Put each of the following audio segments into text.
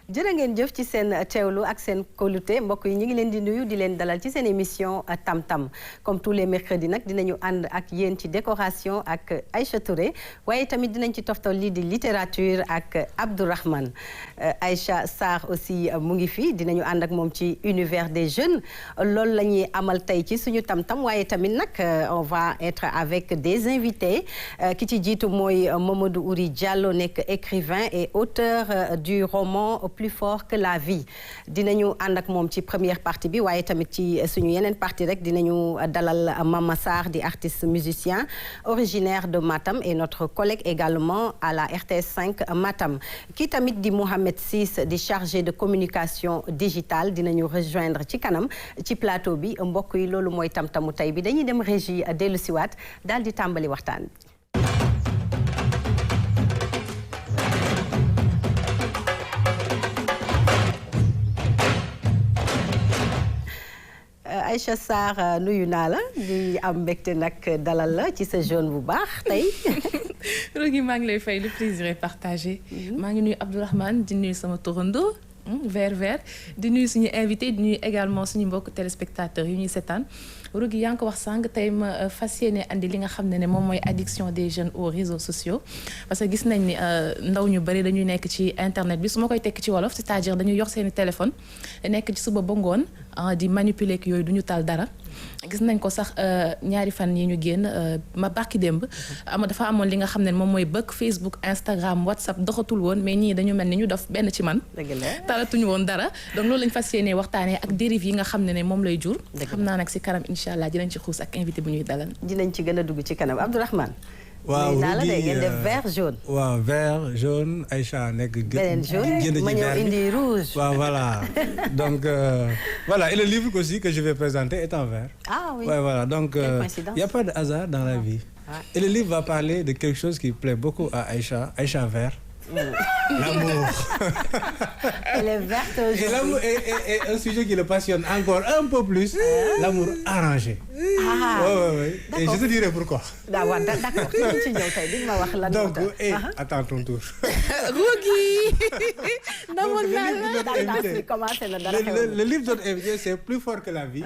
jërë ngeen jëf ci seen teewlu ak seen kóolute mbokk yi ñu ngi leen di nuyu di leen dalal ci seen émission Tam Tam comme tous les mercredis nag dinañu ànd ak yéen ci décoration ak Aïcha Touré waaye tamit dinañ ci toftal lii di littérature ak Abdourahmane Aïcha Sarr aussi mu ngi fi dinañu ànd ak moom ci univers des jeunes loolu la ñuy amal tey ci suñu Tam Tam waaye tamit nag on va être avec des invités ki ci jiitu mooy Mamadou Ouri Diallo nekk écrivain et auteur du roman plus fort que la vie dinañu ànd ak moom ci première partie bi waaye tamit ci suñu yeneen partie rek dinañu dalal Mama Sarr di artiste musicien originaire de Matam et notre collègue également à la RTS 5 Matam kii tamit di Mohamed Ciss di chargé de communication digitale dinañu rejoindre ci kanam ci plateau bi mbokk yi loolu mooy tam-tamu tey bi dañuy dem régie dellu siwaat daal di tàmbali waxtaan bi. Aïcha Sarr nuyu naa la di am mbégte nag dalal la ci sa jeune bu baax tey. Rougui maa ngi lay fay le plaisir est partagé. maa ngi nuyu Abdourahmane di nuyu sama torando vert di nuyu suñu invité di nuyu également suñu mbokk téléspectateurs yu ñuy seetaan Rougui yaa ngi ko wax sànq tey ma fas yéene andi li nga xam ne moom mooy addiction des jeunes aux réseaux sociaux parce que gis nañ ni ndaw ñu bari dañuy nekk ci internet bi su ma koy tekk ci wolof c'est-à-dire dañuy yor seeni téléphone nekk ci suba ba ngoon di manipuler ak yooyu du ñu tal dara gis nañ ko sax ñaari fan yi ñu génn ma barki démb dafa amoon li nga xam ne moom mooy bëgg Facebook Instagram WhatsApp doxatul woon mais ñii dañu mel ni ñu def benn ci man talatuñu woon dara donc loolu lañ fas yéenee waxtaanee ak dérive yi nga xam ne moom lay jur xam naa nag si kanam incha allah dinañ ci xuus ak invité bu ñuy dalal dinañ ci gën a dugg ci kanam Abdourahmane waaw naa la de ngeen def vert jaune. waaw vert jaune Aïcha nekk. beneen jaune ma ñëw indi rouge. waaw voilà donc voilà et le livre aussi que je vais présenter est en vert. Ah oui. Ouais, voilà donc il y a pas de hasard dans la vie. Ah. Et le livre va parler de quelque chose qui plaît beaucoup à Aïcha vert. L'amour. Elle est verte aujourd'hui. Et l'amour est un sujet qui le passionne encore un peu plus. L'amour arrangé. Ah. Ouais. Et je te dirai pourquoi. D'accord. ci ñëw tey di ma wax lan. Donc attends ton tour. Rougui. Le livre de notre invité c'est plus fort que la vie.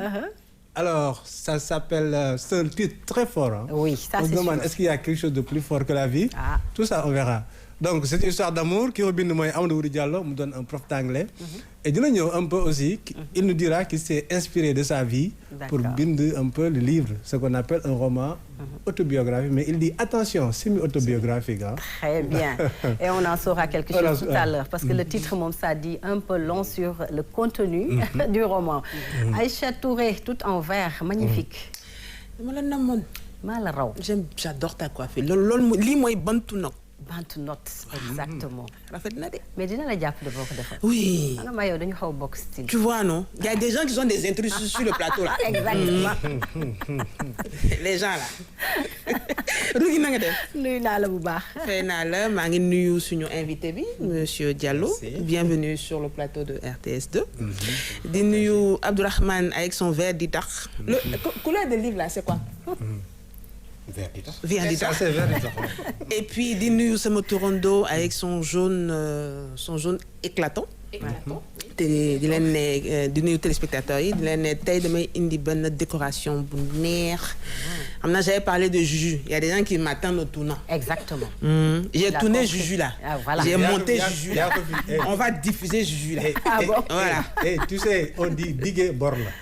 Alors, ça s'appelle, c'est un titre très fort. Hein? Oui, ça c'est sûr. On se demande, est-ce qu'il y a quelque chose de plus fort que la vie? Tout ça, on verra. Donc, c'est une histoire d'amour qui Robin Mamadou Ouri Diallo me donne un prof d'anglais. Et Dino un peu aussi, il nous dira qu'il s'est inspiré de sa vie pour binder un peu le livre, ce qu'on appelle un roman autobiographique. Mais il dit, attention, semi-autobiographique. Hein? Très bien. Et on en saura quelque chose tout à l'heure. Parce que le titre, ça dit un peu long sur le contenu du roman. Aïcha Touré, tout en vert, magnifique. J'adore ta coiffure. Li moy bantu nok. Bantu note, exactement. Rafet na de. Mais dina la japp de boko defal. Oui. Nga ma yow dañu xaw bokk style. Tu vois non? Il y a des gens qui sont des intrus sur le plateau là. Exactement. Les gens là. Rougui na nga def? Nuyu naa la bu baax. Fay naa la, maa ngi nuyu suñu invité bi, monsieur Diallo. Bienvenue sur le plateau de RTS2. Di nuyu Abdourahmane avec son verre d'itax. Le couleur de livre là, c'est quoi? Vert d'itax. Et puis di nuyu sama Toronto avec son jaune éclatant. te di leen ne di nuyu téléspectateurs yi di leen ne tey damay indi benn décoration bu neex. xam naa j'avais parlé de Juju. Il y a des gens qui m'attendent au tournant. Exactement. J'ai tourné Juju là. Ah, voilà. J'ai monté Juju là. On va diffuser Juju là. Bon? Voilà. Tu sais, on dit diguer bord là.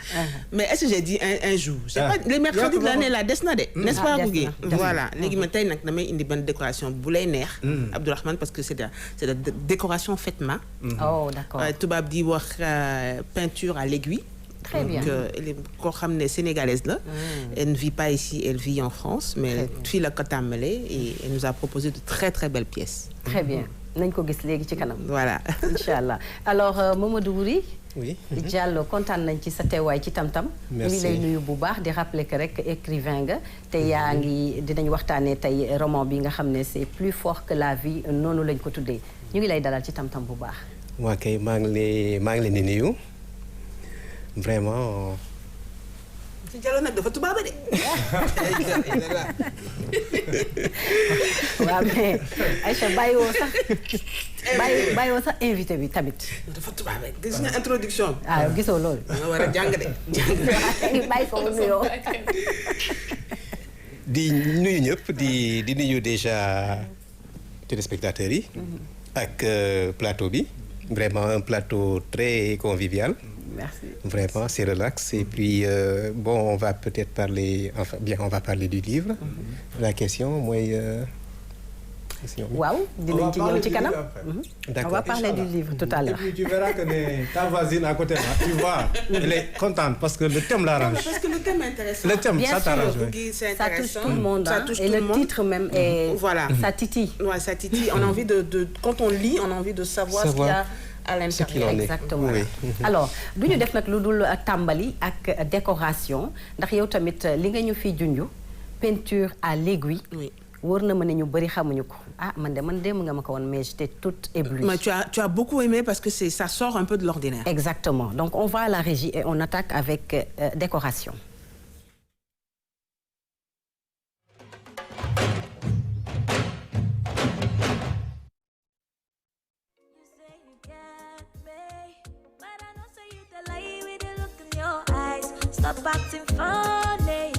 Mais est-ce que j'ai dit un jour? C'est pas les mercredis de l'année là, des na de. N'est-ce pas Rougui? Voilà. Léegi ma tey nag damay indi benn décoration bu lay neex. Abdourahmane parce que c'est de décoration faite main. Oh d'accord. Tubaab di wax peinture à l'aiguille. Très bien. Koo xam ne sénégalaise la. Elle ne vit pas ici, elle vit en France, mais fii la ko tàmmale et elle nous a proposé de très très belles pièces. Très bien. nañ ko gis léegi ci kanam. Voilà. Inch'Allah. Alors Mamadou Ouri. Oui. Diallo kontaan nañ ci sa teewaay ci Tam Tam. Merci. ñu lay nuyu bu baax di rappeler que rek écrivain nga te yaa ngi dinañ waxtaanee tey roman bi nga xam ne c'est plus fort que la vie noonu lañ ko tuddee ñu ngi lay dalal ci Tam Tam bu baax. waa kay maa ngi leen di nuyu vraiment ci Diallo nag dafa tubaab de. waaw mais Aïcha bàyyiwoo sax invité bi tamit. dafa tubaab rek gis nga introduction bi. ah gisoo loolu. nga war a jàng de. bàyyi ko mu nuyoo. di nuyu ñëpp di nuyu déjà téléspectateurs yi. ak plateau bi. Vraiment un plateau très convivial. Merci. Vraiment, c'est relax. Et puis, bon, on va peut-être parler... Enfin, bien, on va parler du livre. La question, moi... Waaw, dinañ ci ñëw ci kanam. D'accord. On va parler du livre tout à l'heure. Et puis tu verras que ta voisine à côté là, tu vois, elle est contente parce que le thème l'arrange. Parce que le thème est intéressant. Le thème, Bien ça t'arrange. sûr. Oui. C'est Ça touche intéressant. tout le monde. Ça Hein. touche Et tout le le monde. titre même est... Voilà. Ça titille. Ouais, ça titille. On a envie quand on lit, on a envie de savoir ce qu'il y a à Ce qu'il l'intérieur. en est. Exactement. Oui. Alors du ñu def nag lu dul tàmbali ak décoration ndax yow tamit li nga ñu fi junju peinture à l'aiguille. Oui. wóor na ma ne ñu bëri xamuñu ko ah man démb nga ma ko woon mais j'étais toute éblouie. Mais tu as beaucoup aimé parce que ça sort un peu de l'ordinaire. Exactement. Donc on va à la régie et on attaque avec décoration. Stop acting funny.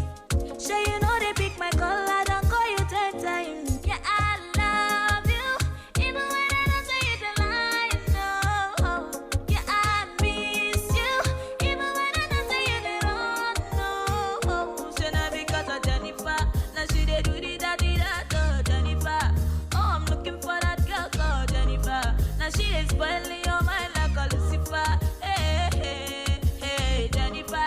Sure you know they pick my call, I don't call you 10 times. Yeah, I love you, even when I don't say it a lie. No, yeah, I miss you, even when I don't say it wrong. No, should not because of Jennifer. Now she they do the da Jennifer. Oh, I'm looking for that girl called Jennifer. Now she is spoiling your mind like a Lucifer. Hey, hey, hey, Jennifer.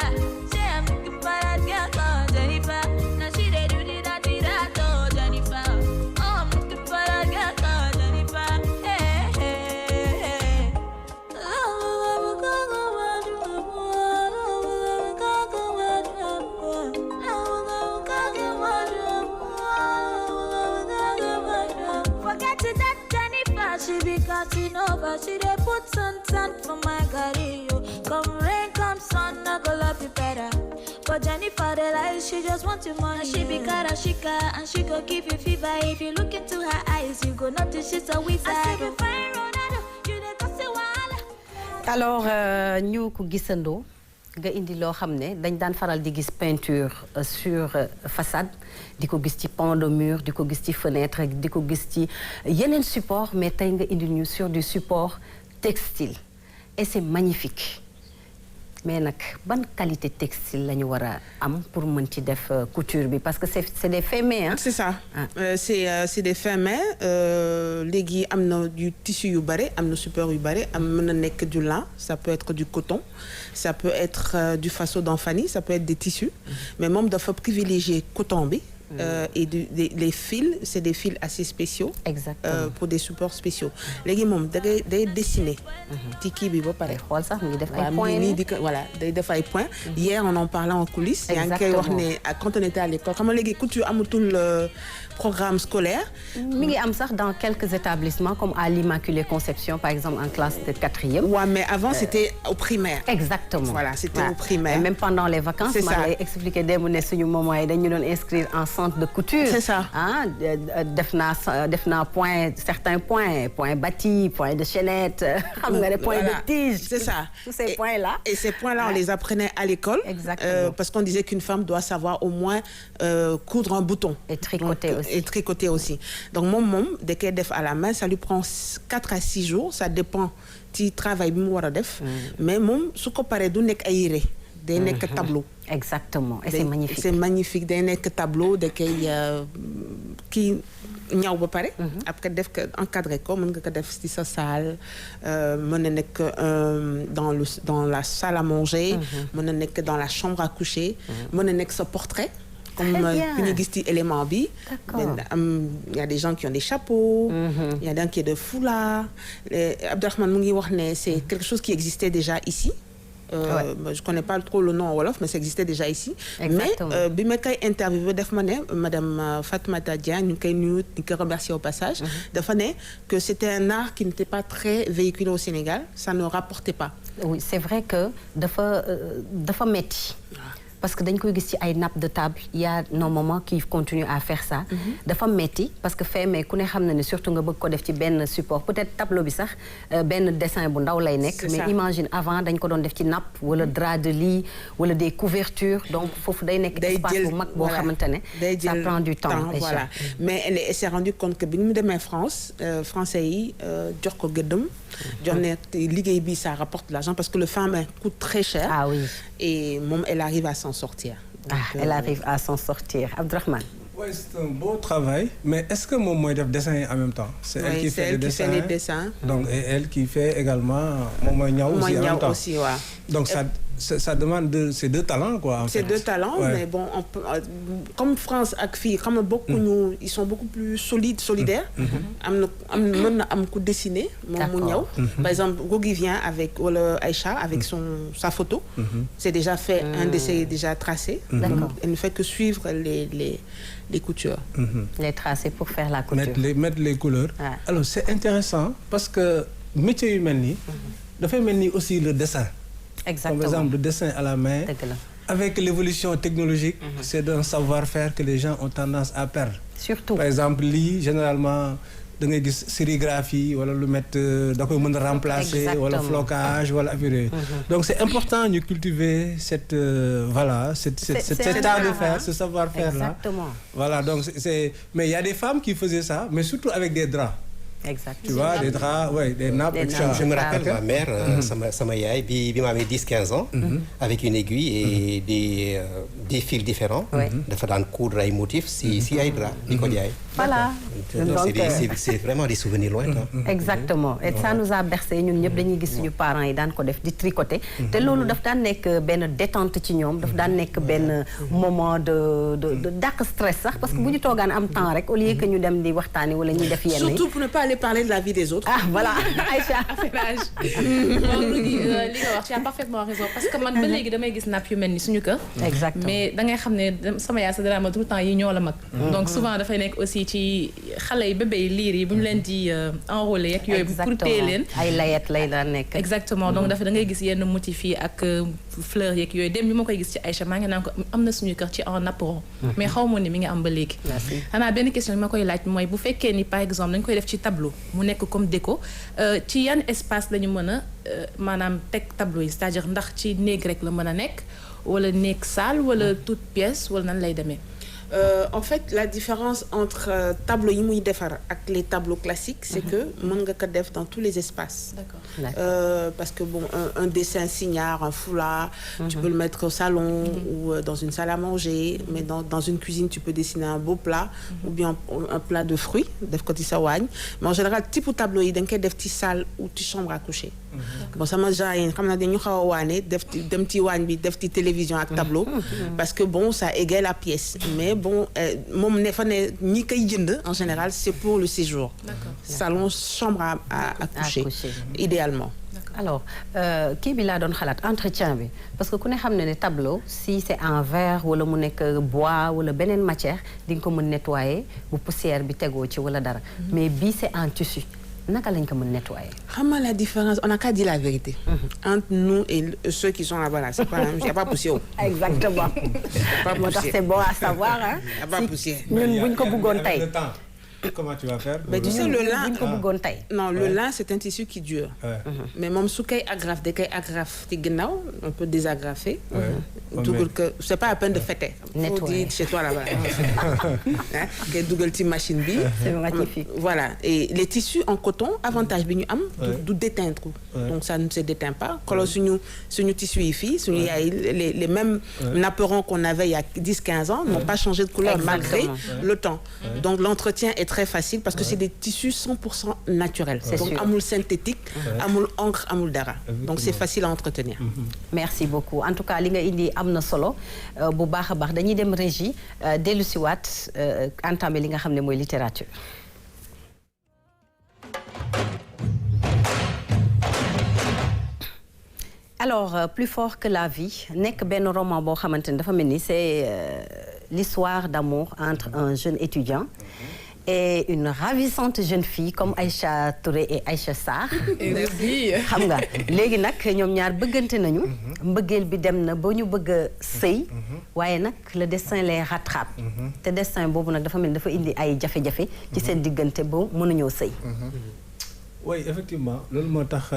She be cutting over, she dey put sun for my career. Come rain, come sun, I go love you better. But Jennifer, the lies, she just want your money. She be karashika, and she go give you fever. If you look into her eyes, you go notice she's a wizard. I say, fine Ronaldo, you dey cause a while. Alors ñu ko gisandoo nga indi loo xam ne dañ daan faral di gis peinture sur façade di ko gis ci pan de mur di ko gis ci fenêtre di ko gis ci yeneen support mais tey nga indi ñu sur du support textile et c'est magnifique mais nag ban qualité textile la ñu war a am pour mën ci def couture bi parce que c'est des faits main hein? C'est ça. C'est des faits main. Léegi am na du tissu yu bare am na support yu bare am mën na nekk du lin ça peut être du coton ça peut être du faisceau d'Anfani ça peut être des tissus mais moom dafa privilégier coton bi. Et les fils c'est des fils assez spéciaux. Exactement. Pour des supports spéciaux. Léegi moom day dessiner. ci kii bi ba pare. xool sax mu ngi def ay waaw points nii di ko voilà day def ay points. Hier on en parlait en coulisses. yaa ngi koy wax ne quand on était à l'école xam nga léegi couture amatul programme scolaire. mi ngi am sax dans quelques établissements comme à l'Immaculée Conception par exemple en classe de 4e. Ouais, mais avant c'était au primaire. Exactement. Voilà, c'était au primaire. Et même pendant les vacances. C'est ça. ma lay expliqué démb ne suñu moment yi dañu doon inscrire en centre de couture. C'est ça. ah def naa point certains points bâtis points de chaînette xam nga les points Voilà. de tige. C'est ça. Tous ces points là. Et ces points-là, on les apprenait à l'école. Exactement. Parce qu'on disait qu'une femme doit savoir au moins coudre un bouton. Et tricoter Donc, aussi. Et tricoter aussi. Donc, mon dès qu'elle def à la main, ça lui prend 4 à 6 jours. Ça dépend du travail bi mu war a def. Mais moom su ko paree du nekk ay yére. Day nekk tableau. Exactement et c'est magnifique. C'est magnifique day nekk tableau da koy kii ñaw ba pare. après def ko encadré ko mën nga ko def ci sa salle mën na nekk dans la salle à manger. mën na nekk dans la chambre à coucher. mën na nekk sa portrait. comme ku ñu gis ci élément bi. D'accord. Il y a des gens qui ont des chapeaux. Il y a des gens qui ont des foulards. Abdourahmane mu ngi wax ne c'est quelque chose qui existait déjà ici. Je connais pas trop le nom en wolof mais ça existait déjà ici. Exactement. Mais bi ma koy interviewé daf ma ne madame Fatoumata Diagne ñu ngi koy nuyu ñu koy remercier au passage. dafa ne que c'était un art qui n'était pas très véhiculé au Sénégal ça ne rapportait pas. Oui c'est vrai que dafa metti parce que dañ koy gis ci ay nappe de table il y a nos mamans qui continuent à faire ça dafa metti parce que fait mais ku ne xam na ne surtout nga bëgg ko def ci benn support peut-être tableau bi sax benn dessin bu ndaw lay nekk mais imagine avant dañ ko doon def ci nappe wala drap de lit wala des couvertures donc foofu day nekk espace bu mag boo xamante ne ça prend du temps voilà mais elle s'est rendue compte que bi ñu demee France français yi jox ko gëddëm jox ne liggéey bi ça rapporte de l'argent parce que le femme coûte très cher et moom elle arrive à s'en sortir elle arrive à s'en sortir Abdourahmane. Oui, c'est un beau travail, mais est-ce que mon moyen de dessin en même temps? C'est elle qui fait les dessins. Donc, et elle qui fait également mon moyen aussi en même temps. Aussi, ouais. Donc, ça demande ces deux talents, quoi. C'est deux talents, mais bon, on peut, comme France et filles, comme beaucoup, ils sont beaucoup plus solidaires. Am coup dessiné, par exemple, Gogi vient avec Aïcha avec sa photo. C'est déjà fait, un dessin est déjà tracé. Elle ne fait que suivre les coutures. Les tracés pour faire la couture. Mettre les couleurs. Alors, c'est intéressant parce que métier humain, dafay mel ni aussi le dessin. Exactement. Par exemple, le dessin à la main. Avec l'évolution technologique, c'est un savoir-faire que les gens ont tendance à perdre. Surtout. Par exemple, généralement, da ngay gis sérigraphie wala lu mettre da koy mën a remplacer wala flocage wala affaire. Donc c'est important de cultiver cet art de faire, ce savoir-faire là. Exactement. Voilà, donc mais il y a des femmes qui faisaient ça, mais surtout avec des draps. Exactement. Tu vois, des draps, des nappes. Je me rappelle ma mère, sama yaay bi ma amee 10-15 ans, avec une aiguille et des fils différents, dafa daan coudre ay motifs si ay draps di ko jaay. Voilà. Donc c'est vraiment des souvenirs lointains. Exactement. Et ça nous a bercé ñun ñëpp dañuy gis suñu parents yi daan ko def di tricoter. te loolu daf daan nekk benn détente ci ñoom daf daan nekk benn moment de dàq stress sax parce que bu ñu toogaan am temps rek au lieu que ñu dem di waxtaani wala ñuy def yenn yi. Surtout pour ne pas aller parler de la vie des autres. Ah voilà Aïcha. li nga wax tu as parfaitement raison parce que man ba léegi damay gis napp yu mel ni suñu kër. Exactement. mais da ngay xam ne sama yaay sa dara ma tout le temps yi ñoo la mag. donc souvent dafay nekk aussi ci xale yi bébé yi liir yi bu ñu leen di enrôler ak yooyu pour téye leen. ay layet lay daan nekk. exactement donc dafa da ngay gis yenn motifs yi ak fleurs yeeg yooyu dem bi ma koy gis ci Aïcha maa ngi naan ko am na suñu kër ci en napperon. mais xaw ma ni mi ngi am ba léegi. xanaa benn question bi ma koy laaj mooy bu fekkee ni par exemple dañ koy def ci tableau mu nekk comme déco ci yan espace lañu mën a maanaam teg tableau yi c'est-à-dire ndax ci néeg rek la mën a nekk wala néeg salle wala toute pièce wala nan lay demee. En fait, la différence entre tableau yi muy defar ak les tableaux classiques, c'est que mën nga ko def dans tous les espaces. D'accord. Parce que bon, un dessin signard, un foulard, tu peux le mettre au salon ou dans une salle à manger, mais dans une cuisine, tu peux dessiner un beau plat ou bien un plat de fruits, def ko ci sa waañ. Mais en général, type tableau yi dañ koy def ci salle ou ci chambre à coucher. Bon, sama genre yi xam naa dañu xaw a waane def dem ci waañ bi def ci télévision ak tableau parce que bon, ça égaye la pièce. Mais bon, moom ne fa ne ñi koy jënd en général c'est pour le séjour. Salon, chambre à coucher, idéalement. Alors kii bi laa doon xalaat entretien bi parce que ku ne xam ne tableau si c'est en verre wala mu nekk bois wala beneen matière di nga ko mën nettoyer bu poussière bi tegoo ci wala dara mais bii c'est en tissu naka lañ ko mën nettoyer. Xam nga la différence, on n'a qu'à dire la vérité. Entre nous et ceux qui sont là-bas, c'est pas, il n'y a pas poussière. Exactement. Moo tax c'est bon à savoir hein. Il n'y a pas poussière. ñun buñ ko bëggoon tey. Comment tu vas faire? Mais tu sais, le lin, non, le lin, c'est un tissu qui dure. Mais même si on agrafe, dès qu'on agrafe, on peut désagrafer. C'est pas la peine de fêter. Faut dire chez toi là-bas. Machine bi. C'est magnifique. Voilà. Et les tissus en coton, avantage bien du déteindre. Donc ça ne se déteint pas. Quand sur nos tissus ici, les mêmes napperons qu'on avait il y a 10-15 ans n'ont pas changé de couleur malgré le temps. Donc l'entretien est très facile parce que c'est des tissus 100% naturels. Donc amoul synthétique, amoul encre, amoul dara. Donc c'est facile à entretenir. Merci beaucoup. En tout cas, li nga indi am na solo bu baax a baax dañuy dem régie dellu si waat entamé li nga xam ne mooy littérature. Alors plus fort que la vie nekk benn roman boo xamante ne dafa mel ni c'est l'histoire d'amour entre un jeune étudiant et une ravissante jeune fille comme Aïcha Touré et Aïcha Sarr. xam nga léegi nag ñoom ñaar bëggante nañu. mbëggeel bi dem na ba ñu bëgg a sëy. waaye nag le destin les rattrape. te destin boobu nag dafa mel ni dafa indi ay jafe-jafe. ci seen diggante ba mënuñoo sëy. oui effectivement loolu moo tax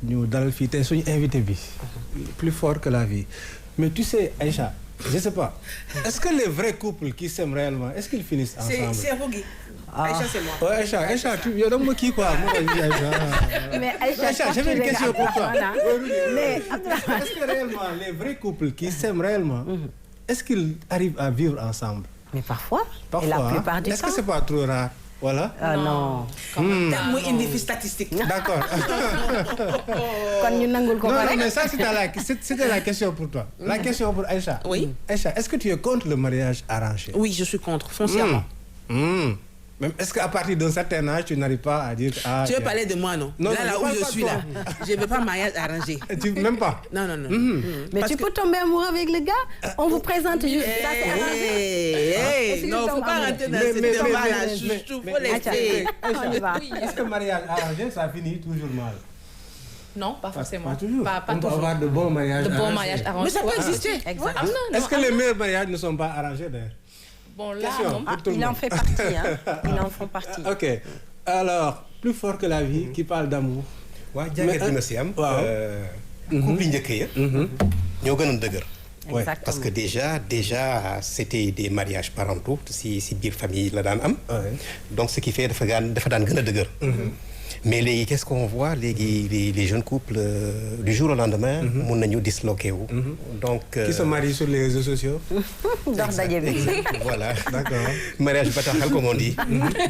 ñu dalal fii tey suñu invité bi. plus fort que la vie mais tu sais Aïcha. Je sais pas. Est-ce que les vrais couples qui s'aiment réellement, est-ce qu'ils finissent ensemble? C'est Rougui. Aïcha, c'est moi. Ouais, Aïcha, tu viens donc qui quoi? Moi, Aïcha. Mais Aïcha, j'avais une question pour toi. Mais est-ce que réellement les vrais couples qui s'aiment réellement, est-ce qu'ils arrivent à vivre ensemble? Mais parfois. Parfois. Et la plupart du temps. Est-ce que c'est pas trop rare? Voilà. Non. Moi, il me fait statistique. D'accord. Non, mais ça, c'était la question pour toi. La question pour Aïcha. Oui. Aïcha, est-ce que tu es contre le mariage arrangé? Oui, je suis contre, foncièrement. Même est-ce qu'à partir d'un certain âge, tu n'arrives pas à dire... Ah, tu veux parler de moi, non? Non, là où je suis, là. Je ne veux pas mariage arrangé. Même pas? Non. Mais tu peux tomber amoureux avec le gars? On vous présente juste ça, c'est arrangé. Non, il ne faut pas rentrer dans ce débat-là. Il faut laisser. Est-ce que mariage arrangé, ça finit toujours mal? Non, pas forcément. Pas toujours. Pas On peut toujours. avoir de bons mariages arrangés. Mais ça peut exister. Exactement. Est-ce que les meilleurs mariages ne sont pas arrangés d'ailleurs? Bon, là, non. Il en fait partie. Ils en font partie. Ok. Alors, plus fort que la vie, qui parle d'amour. waaw jàngat bi ma si am. couple njëkk ya. ñoo gënoon dëgër. Exactement. Parce que déjà c'était des mariages parentaux si biir famille la daan am. Donc ce qui fait dafa daan gën a dëgër. Mais léegi qu'est-ce qu'on voit léegi les jeunes couples du jour au lendemain. mun nañu disloqué wu. Donc qui se marient sur les réseaux sociaux. Dox daje bi. Voilà. D'accord. Mariage bataxal comme on dit.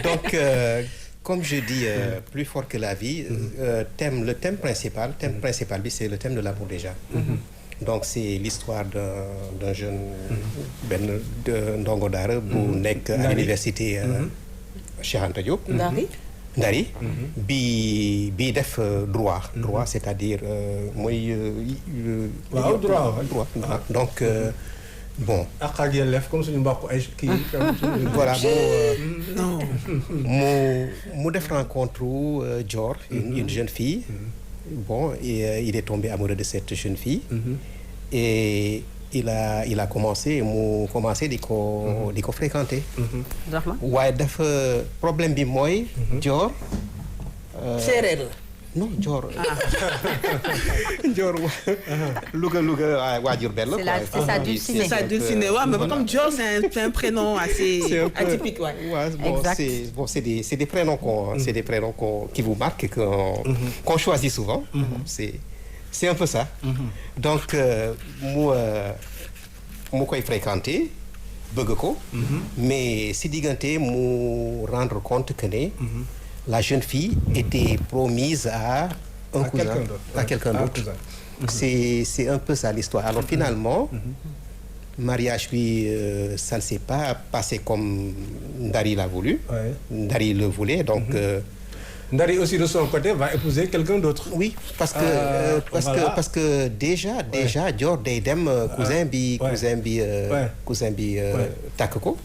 Donc comme je dis plus fort que la vie. Le thème principal bi c'est le thème de l'amour déjà. Donc c'est l'histoire d'un jeune ndongo daara bu nekk à l'université Cheikh Anta Diop. Ndari bi def droit c'est-à-dire mooy waaw droit donc bon ak ak yelleef comme suñu mbokk ay kii voilà mu def rencontre Dior une jeune fille bon et il est tombé amoureux de cette jeune fille et il a commencé di ko fréquenter. waaye dafa problème bi mooy. Dior. séeréer la. non Dior. Dior Louga waa Diourbel la. C'est sa dulcinée. C'est sa dulcinée. Ouais, mais comme Dior, c'est un prénom assez atypique. Ouais. C'est des prénoms qui vous marquent, qu'on choisit souvent. C'est un peu ça. Donc mu koy fréquenter bëgg ko. Mais si diggante mu rendre compte que ne la jeune fille était promise à un cousin, à quelqu'un d'autre. C'est un peu ça l'histoire. Alors finalement, mariage bi ça ne s'est pas passé comme Ndari l'a voulu. Ndari le voulait donc. Ndari aussi de son côté va épouser quelqu'un d'autre. Oui, parce que déjà Dior day dem cousin bi takk ko.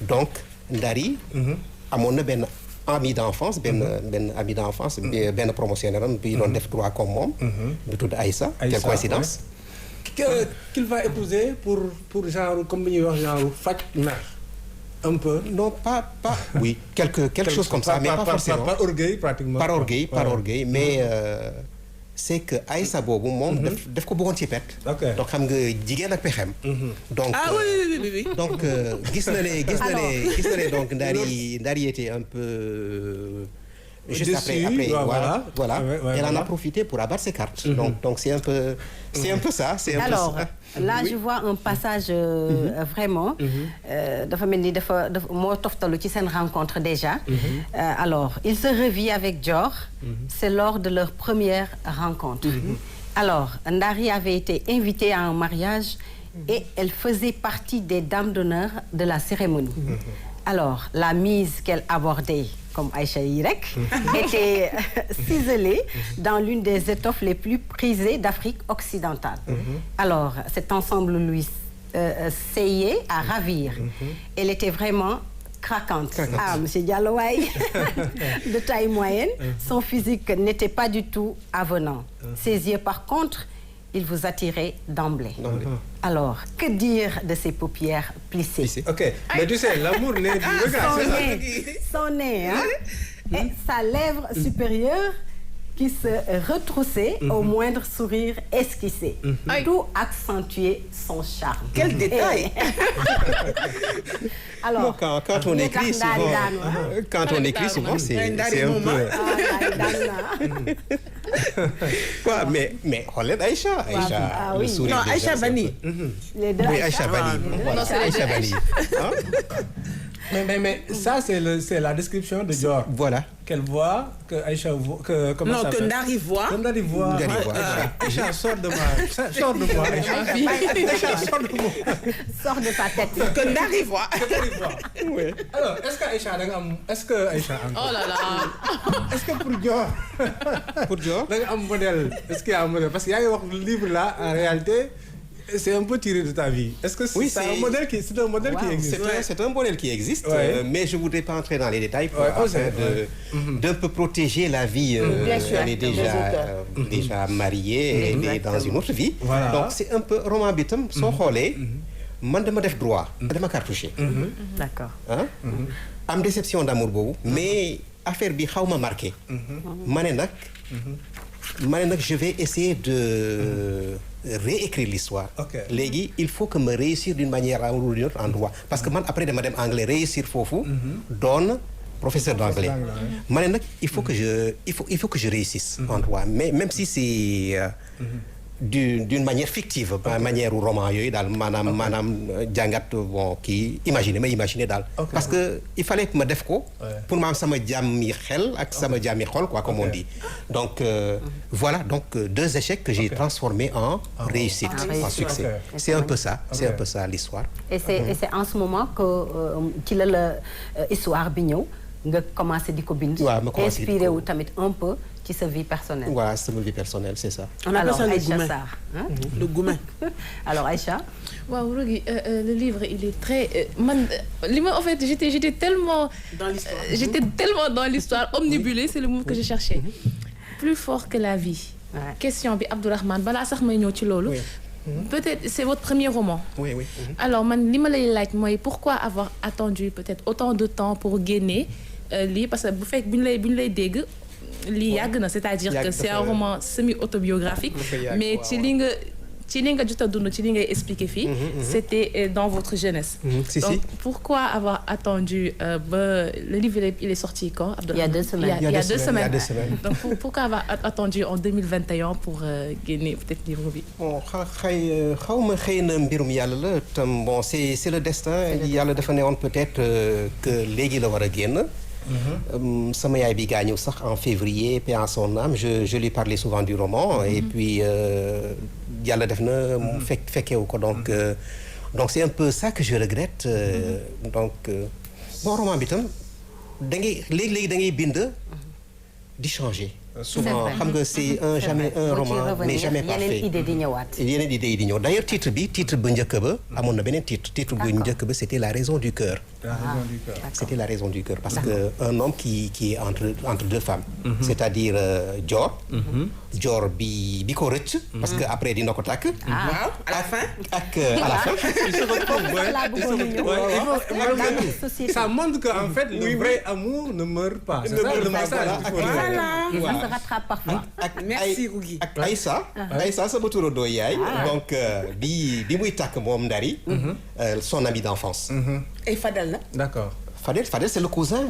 Donc Ndari amoon na benn ami d'enfance benn promotionnaire am bi doon def droit comme moom. bu tudd Aïssa. Quelle coïncidence. Qu'il va épouser pour genre comme ñuy wax genre faj mer. Un peu. Non, pas. Oui, quelque chose comme ça, mais pas forcément. Par orgueil, pratiquement. Par orgueil, mais c'est que Aïssa boobu moom. daf ko bëggoon ci pet. Donc xam nga jigéen ak pexem. Donc oui. Donc gis na ne donc Ndari était un peu. Juste après, voilà. Elle en a profité pour abattre ses cartes. Donc c'est un peu ça. Alors, là, je vois un passage vraiment. dafa mel ni dafa moo toftalu ci seen rencontre déjà. Alors, il se revit avec Dior. C'est lors de leur première rencontre. Alors, Ndari avait été invitée à un mariage et elle faisait partie des dames d'honneur de la cérémonie. Alors, la mise qu'elle abordait, comme Aïcha Yirek, était ciselée dans l'une des étoffes les plus prisées d'Afrique occidentale. Alors, cet ensemble lui seyait à ravir. Elle était vraiment Craquante. Ah, monsieur Diallo waay. De taille moyenne, son physique n'était pas du tout avenant. Ses yeux, par contre, il vous attirait d'emblée. Alors, que dire de ses paupières plissées? Ok, mais tu sais, l'amour naît du regard. Son nez, hein? Et sa lèvre supérieure qui se retroussait au moindre sourire esquissé. Tout accentuait son charme. Quel détail! Alors, quand on écrit souvent, c'est un peu... Quoi, mais regarde Aïcha, le sourire. Non, Aïcha Bani. Les deux Oui, Aïcha Bani. Voilà, Aïcha Bani. Mais ça, c'est la description de Dior. Voilà. Qu'elle voit, que Aïcha voit, comment ça Non, que Ndari voit. Que Ndari voit. Aïcha, sort de moi. Aïcha, sort de moi. Sort de ta tête. Que Ndari voit. Oui. Alors, est-ce que Aïcha Oh là là. est-ce que pour Dior Pour Dior da nga am modèle, est-ce qu'il y a un modèle? Parce que yaa ngi wax livre là, en réalité, c'est un peu tiré de ta vie. Est-ce que c'est un modèle qui existe? C'est un modèle qui existe, mais je ne voudrais pas entrer dans les détails pour d'un peu protéger la vie. Elle est déjà mariée, elle est dans une autre vie. Voilà. Donc c'est un peu roman bitam soo xoolee man dama def droit dama cartouché. D'accord. Am déception d'amour boobu mais affaire bi xaw ma marqué. ma ne nag je vais essayer de réécrire l'histoire. Léegi il faut que me réussir d'une manière ou d'une autre en droit parce que man après dama dem anglais réussir foofu doon professeur d'anglais. ma ne nag il faut que je réussisse en droit mais même si c'est d'une manière fictive, manière ou roman yooyu daal maanaam jàngat bon kii imaginer daal. Parce que il fallait que ma def ko pour ma am sama jàmmi xel ak sama jàmmi xol quoi comme on dit. Donc voilà donc deux échecs que j'ai transformés en réussite, en succès. C'est un peu ça, l'histoire. Et c'est en ce moment que ci la histoire bi ñëw nga commencé di ko bind. Inspiré wu tamit un peu ci sa vie personnelle. Voilà, c'est ma vie personnelle, c'est ça. On appelle ça le Aïcha goumen. Sarr, hein? Le goumen. Alors Aïcha. Waaw Rougui, le livre il est très en fait j'étais tellement dans l'histoire omnibulée, c'est le mot que je cherchais. Plus fort que la vie. Question bi Abdourahmane balaa sax may ñëw ci loolu. Peut-être c'est votre premier roman. Oui. Alors man li ma lay laaj mooy pourquoi avoir attendu peut-être autant de temps pour génne lii parce que bu fekk bu ñu lay dégg lii yàgg na, c'est-à-dire que c'est un roman semi-autobiographique mais ci li nga jot a dund ci li ngay expliquer fii c'était dans votre jeunesse. Donc pourquoi avoir attendu ba le livre il est sorti quand? Il y a 2 semaines. Il y a 2 semaines. Donc pourquoi avoir attendu en 2021 pour génne peut-être livre bi? Bon xëy na mbirum yàlla la tam bon c'est le destin. Yàlla dafa ne woon peut-être que léegi la war a génn. Sama yaay bi gaañu sax en février, paix en son âme, je lui parlais souvent du roman et puis yàlla def na mu fekkewu ko donc c'est un peu ça que je regrette. Donc bon roman bi tam da ngay léegi da ngay bind di changer. Souvent xam nga c'est jamais un roman mais jamais parfait. yeneen idée di ñëwaat. Yeneen idée yi di ñëw d'ailleurs titre bu njëkk ba amoon na beneen titre bu njëkk ba c'était la raison du cœur. C'était la raison du cœur parce que un homme qui est entre deux femmes. C'est-à-dire Dior bi ko rëcc. Parce que après dina ko takk. Waaw, à la fin. À la fin. Ça montre qu'en fait le vrai amour ne meurt pas. C'est ça le message. Voilà. Ça se rattrape parfois. Merci Rougui. Ak Aïssa sama turandoo yaay. Donc bi muy takk moom Ndari. Son ami d'enfance. Et Fadel na. D'accord. Fadel c'est le cousin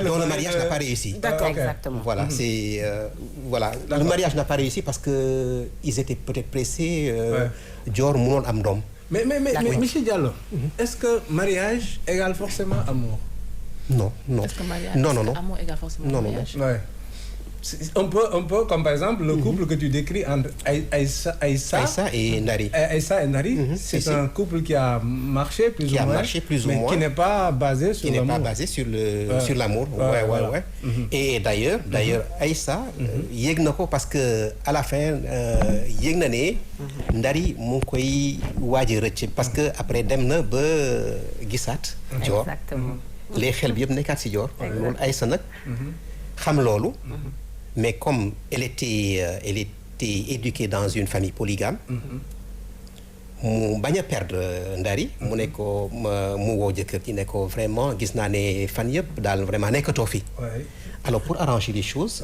dont le mariage n'a pas réussi. D'accord. Exactement. Voilà, c'est le mariage n'a pas réussi parce que ils étaient peut-être pressés. Dior mënoon am doom. Mais monsieur Diallo, est-ce que mariage égale forcément amour? Non. Est-ce que mariage, Non. amour égale forcément mariage? Ouais. C'est un peu comme par exemple le couple que tu décris entre Aïssa et Ndari. Aïssa et Ndari, c'est un couple qui a marché plus ou moins, mais qui n'est pas basé sur l'amour. Qui n'est pas basé sur l'amour. Ouais. Et d'ailleurs, Aïssa, yéeg na ko parce que à la fin yéeg na ne Ndari mu ngi koy waaj a rëcc parce que après dem na ba gisaat Dior. Exactement. Les xel bi yëpp nekkaat si Dior. loolu Aïssa nag xam loolu. Mais comme elle était éduquée dans une famille polygame, mu bañ a perdre Ndari. mu ne ko mu woo jëkkër ji ne ko vraiment gis naa ne fan yëpp daal vraiment nekkatoo fi. Alors pour arranger les choses,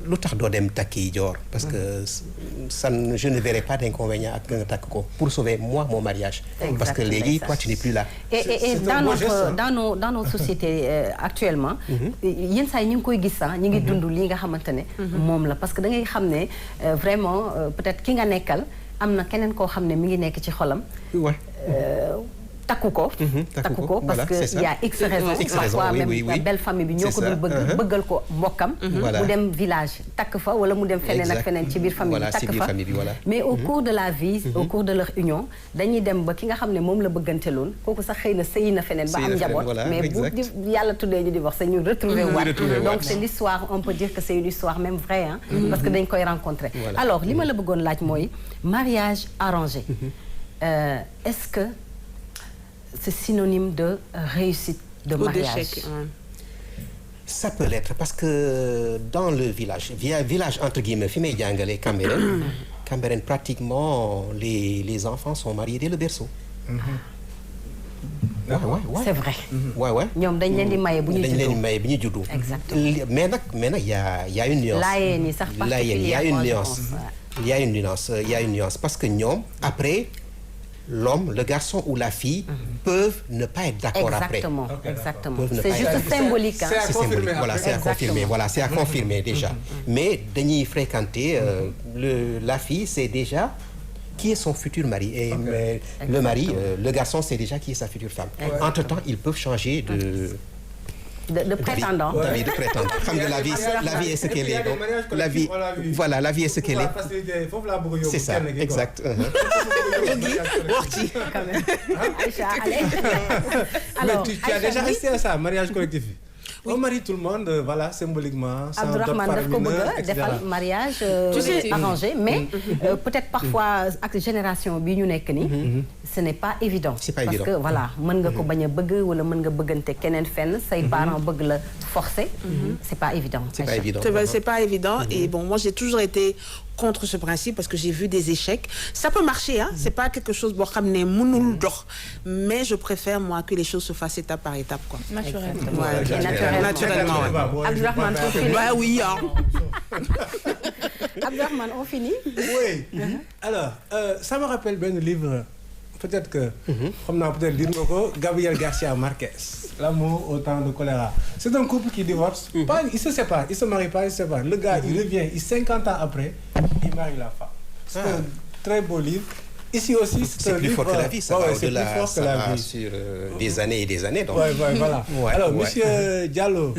lu tax doo dem takki Dior parce que je ne verrai pas d'inconvénient ak nga takk ko pour sauver moi mon mariage. Exactement. Parce que léegi toi tu n'es plus là. Et dans nos sociétés actuellement. yenn saa yi ñu ngi koy gis sax ñu ngi dund li nga xamante ne. moom la parce que da ngay xam ne vraiment peut-être ki nga nekkal am na keneen koo xam ne mi ngi nekk ci xolam. takku ko parce que il y a X raisons parfois même la belle famille bi ñoo ko dul bëggal ko mbokkam mu dem village takk fa wala mu dem feneen ak feneen ci biir famille bi takk fa mais au cours de la vie au cours de leur union dañuy dem ba ki nga xam ne moom la bëggante loon kooku sax xëy na sëy na feneen ba am njaboot mais bu yàlla tuddee ñu divorce ñu retrouver waat donc c'est l'histoire on peut dire que c'est une histoire même vraie parce que dañ koy rencontrer alors li ma la bëggoon laaj mooy mariage arrangé est-ce que c'est synonyme de réussite de mariage. Ça peut l'être parce que dans le village entre guillemets fi may jàngale Cambérène pratiquement les enfants sont mariés dès le berceau. Ouais. C'est vrai. Ouais. ñoom dañ leen di maye bu ñu juddu. Exactement. mais nag y a une nuance. laayee ni sax Il y a une nuance parce que ñoom après. L'homme, le garçon ou la fille peuvent ne pas être d'accord après. Exactement. C'est juste symbolique. C'est à confirmer. Voilà, c'est à confirmer. Voilà, c'est à confirmer déjà. Mais dañuy fréquenter la fille, c'est déjà qui est son futur mari. Et le mari, le garçon, c'est déjà qui est sa future femme. Entre-temps, ils peuvent changer de prétendant. De prétendant. Xam nga la vie est ce qu'elle est. Donc la vie est ce qu'elle est. C'est ça, exact. Alors, tu as déjà resté à ça, mariage collectif. On marie tout le monde, voilà, symboliquement, sans dot faramineuse, etc. defal mariage arrangé, mais peut-être parfois ak génération bi ñu nekk ni ce n'est pas évident. C'est pas évident. Parce que voilà, mën nga ko bañ a bëgg wala mën nga bëggante keneen fenn, say parents bëgg la forcer, c'est pas évident. C'est pas évident. C'est pas évident et bon, moi j'ai toujours été contre ce principe parce que j'ai vu des échecs. Ça peut marcher, c'est pas quelque chose boo xam ne mënul dox, mais je préfère moi que les choses se fassent étape par étape quoi. Naturellement. Abdourahmane, on finit. Bah oui. Abdourahmane, on finit. Oui. Alors, ça me rappelle bien le livre. Peut-être que, comme on peut-être lire Gabriel Garcia Marquez, L'amour au temps de choléra. C'est un couple qui divorce. Il se sépare, il se marie pas, il se sépare. Le gars, il revient, 50 ans après, il marie la femme. C'est un très beau livre. Ici aussi, c'est plus fort que la vie, ça va au-delà, ça va sur des années et des années. Donc. Voilà. Alors, monsieur Diallo,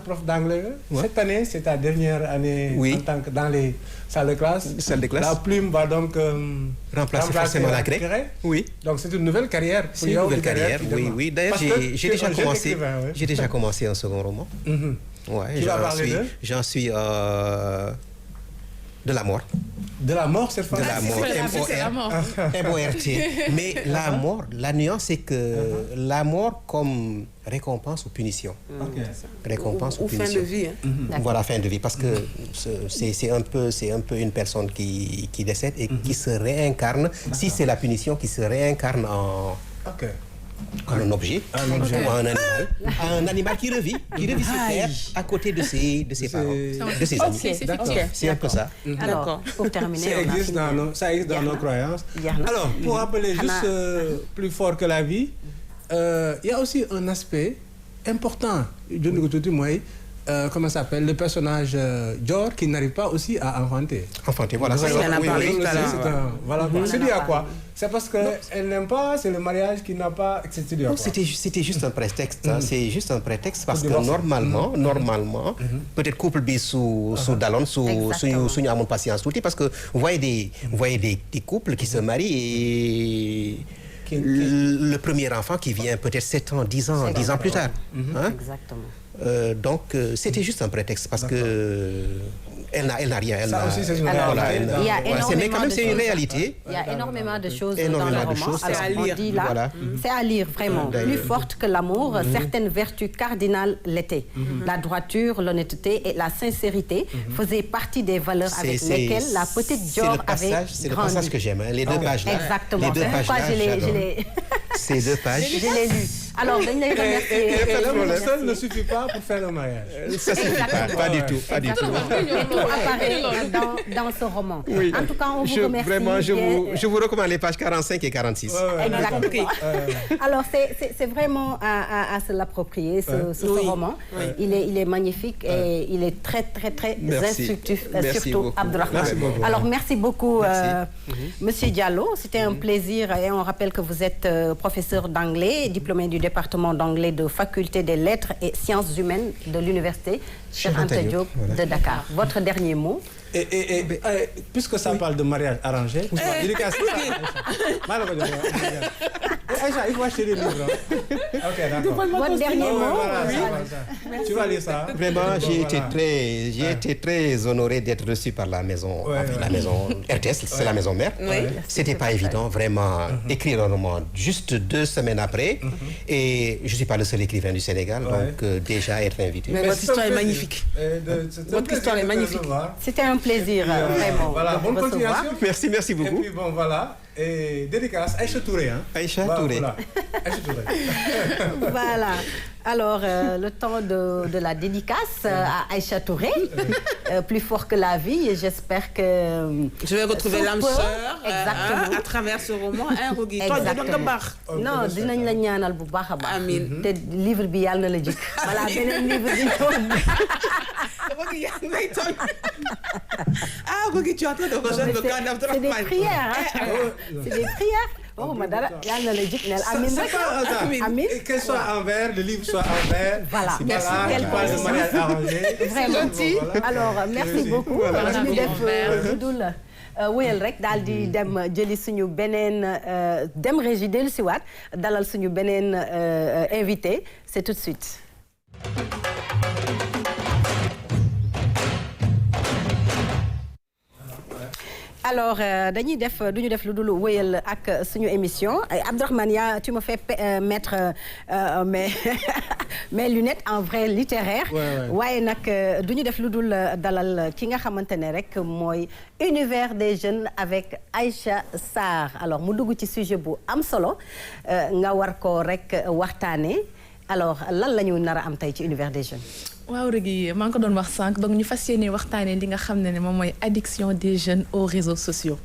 prof d'anglais, cette année, c'est ta dernière année en tant que dans les salles de classe. La plume va donc remplacer forcément la craie. Oui. Donc, c'est une nouvelle carrière. C'est une nouvelle carrière, oui. D'ailleurs, j'ai déjà commencé un second roman. J'en suis de la mort. De la mort, cette fois. De la mort, M-O-R-T. Mais la mort, la nuance, c'est que la mort comme récompense ou punition. Récompense ou punition. Fin de vie. Voilà, fin de vie. Parce que c'est un peu une personne qui décède et qui se réincarne. Si c'est la punition, qui se réincarne en un objet ou un animal qui revit sur Terre à côté de ses parents, de ses amis. C'est un peu ça. Alors, pour terminer, ça existe dans nos croyances. Alors, pour rappeler juste plus fort que la vie, il y a aussi un aspect important. Je ne dis moi, comment ça s'appelle, le personnage Dior qui n'arrive pas aussi à enfanter. Enfanter, voilà. Oui, elle en a parlé tout à l'heure. Voilà, c'est dû à quoi? C'est parce qu'elle n'aime pas, c'est le mariage qui n'a pas... Non, c'était juste un prétexte. C'est juste un prétexte parce que normalement, peut-être couple bi sous Dallon, sous amon patience tout parce que vous voyez des couples qui se marient et le premier enfant qui vient peut-être 7 ans, 10 ans plus tard. Hein? Exactement. Donc c'était juste un prétexte parce que elle n'a rien. Ça aussi, c'est une réalité. Il y a énormément c'est une réalité. Il y a énormément de choses dans le roman. C'est à lire. On dit là, c'est à lire vraiment. Plus forte que l'amour, certaines vertus cardinales l'étaient. La droiture, l'honnêteté et la sincérité faisaient partie des valeurs avec lesquelles la petite Dior avait grandi. C'est le passage que j'aime, les deux pages là. Exactement. Les deux pages là, ces deux pages. Je l'ai lu. Alors, je l'ai remercié. L'amour seul ne suffit pas pour faire le mariage. Ça suffit pas du tout. Pas du tout. Tout apparaît dans ce roman. Oui. En tout cas, on vous remercie. Vraiment, je vous recommande les pages 45 et 46. Exactement. Alors, c'est vraiment à se l'approprier, ce roman. Oui. Il est magnifique et il est très, très, très instructif, surtout Abdourahmane. Alors, merci beaucoup, Monsieur Diallo. C'était un plaisir et on rappelle que vous êtes professeur d'anglais, diplômé du département d'anglais de Faculté des Lettres et Sciences Humaines de l'Université Cheikh Anta Diop de Dakar. Votre dernier mot? Et puisque ça parle de mariage arrangé, Aïcha, il faut acheter des livres. Ok, d'accord. Votre dernier mot? Tu vas lire ça. Vraiment, j'ai été très honoré d'être reçu par la maison, la maison RTS, c'est la maison mère. C'était pas évident, vraiment, écrire un roman juste 2 semaines après. Et je suis pas le seul écrivain du Sénégal, donc déjà être invité. Mais votre histoire est magnifique. Votre histoire est magnifique. C'était un plaisir, vraiment. Voilà, bonne continuation. Merci beaucoup. Et puis bon, voilà. Et dédicace, Aïcha Touré. Hein? Aïcha Touré. Voilà. Aïcha Touré. Voilà. Alors, le temps de la dédicace à Aïcha Touré, plus fort que la vie, et j'espère que... Je vais retrouver l'âme sœur exactement à travers ce roman. Rogi. Non, dinañ la ñaanal bu baax a baax. Amiin. Te livre bi yàlla na la jik. Voilà, beneen livre bi Rogi, Rogi, tu es en train de rejoindre le cas d'Abdourahmane. c'est des prières, hein? C'est des prières. Oh, madara, yàlla na la jik nel amin rek. Amin. Et qu'elle soit en vers, le livre soit en vers. Voilà. Merci. Quel parle de mariage arrangé. Vraiment. Gentil. Alors, merci beaucoup. Ñu def dudul wéyal rek daal di dem jëli suñu beneen dem régie dellu si waat dalal suñu beneen invité. C'est tout de suite. Alors dañuy duñu def lu dul wéyal ak suñu émission Abdourahmane tu me fais mettre mes lunettes en vrai littéraire. waaye nag duñu def lu dul dalal ki nga xamante ne rek mooy univers des jeunes avec Aïcha Sarr. Alors mu dugg ci sujet bu am solo nga war ko rek waxtaanee. Alors lan la ñu nar a am tey ci univers des jeunes. waaw Rogi maa ngi ko doon wax sànq donc ñu fas yéene waxtaanee li nga xam ne moom mooy addiction des jeunes aux réseaux sociaux.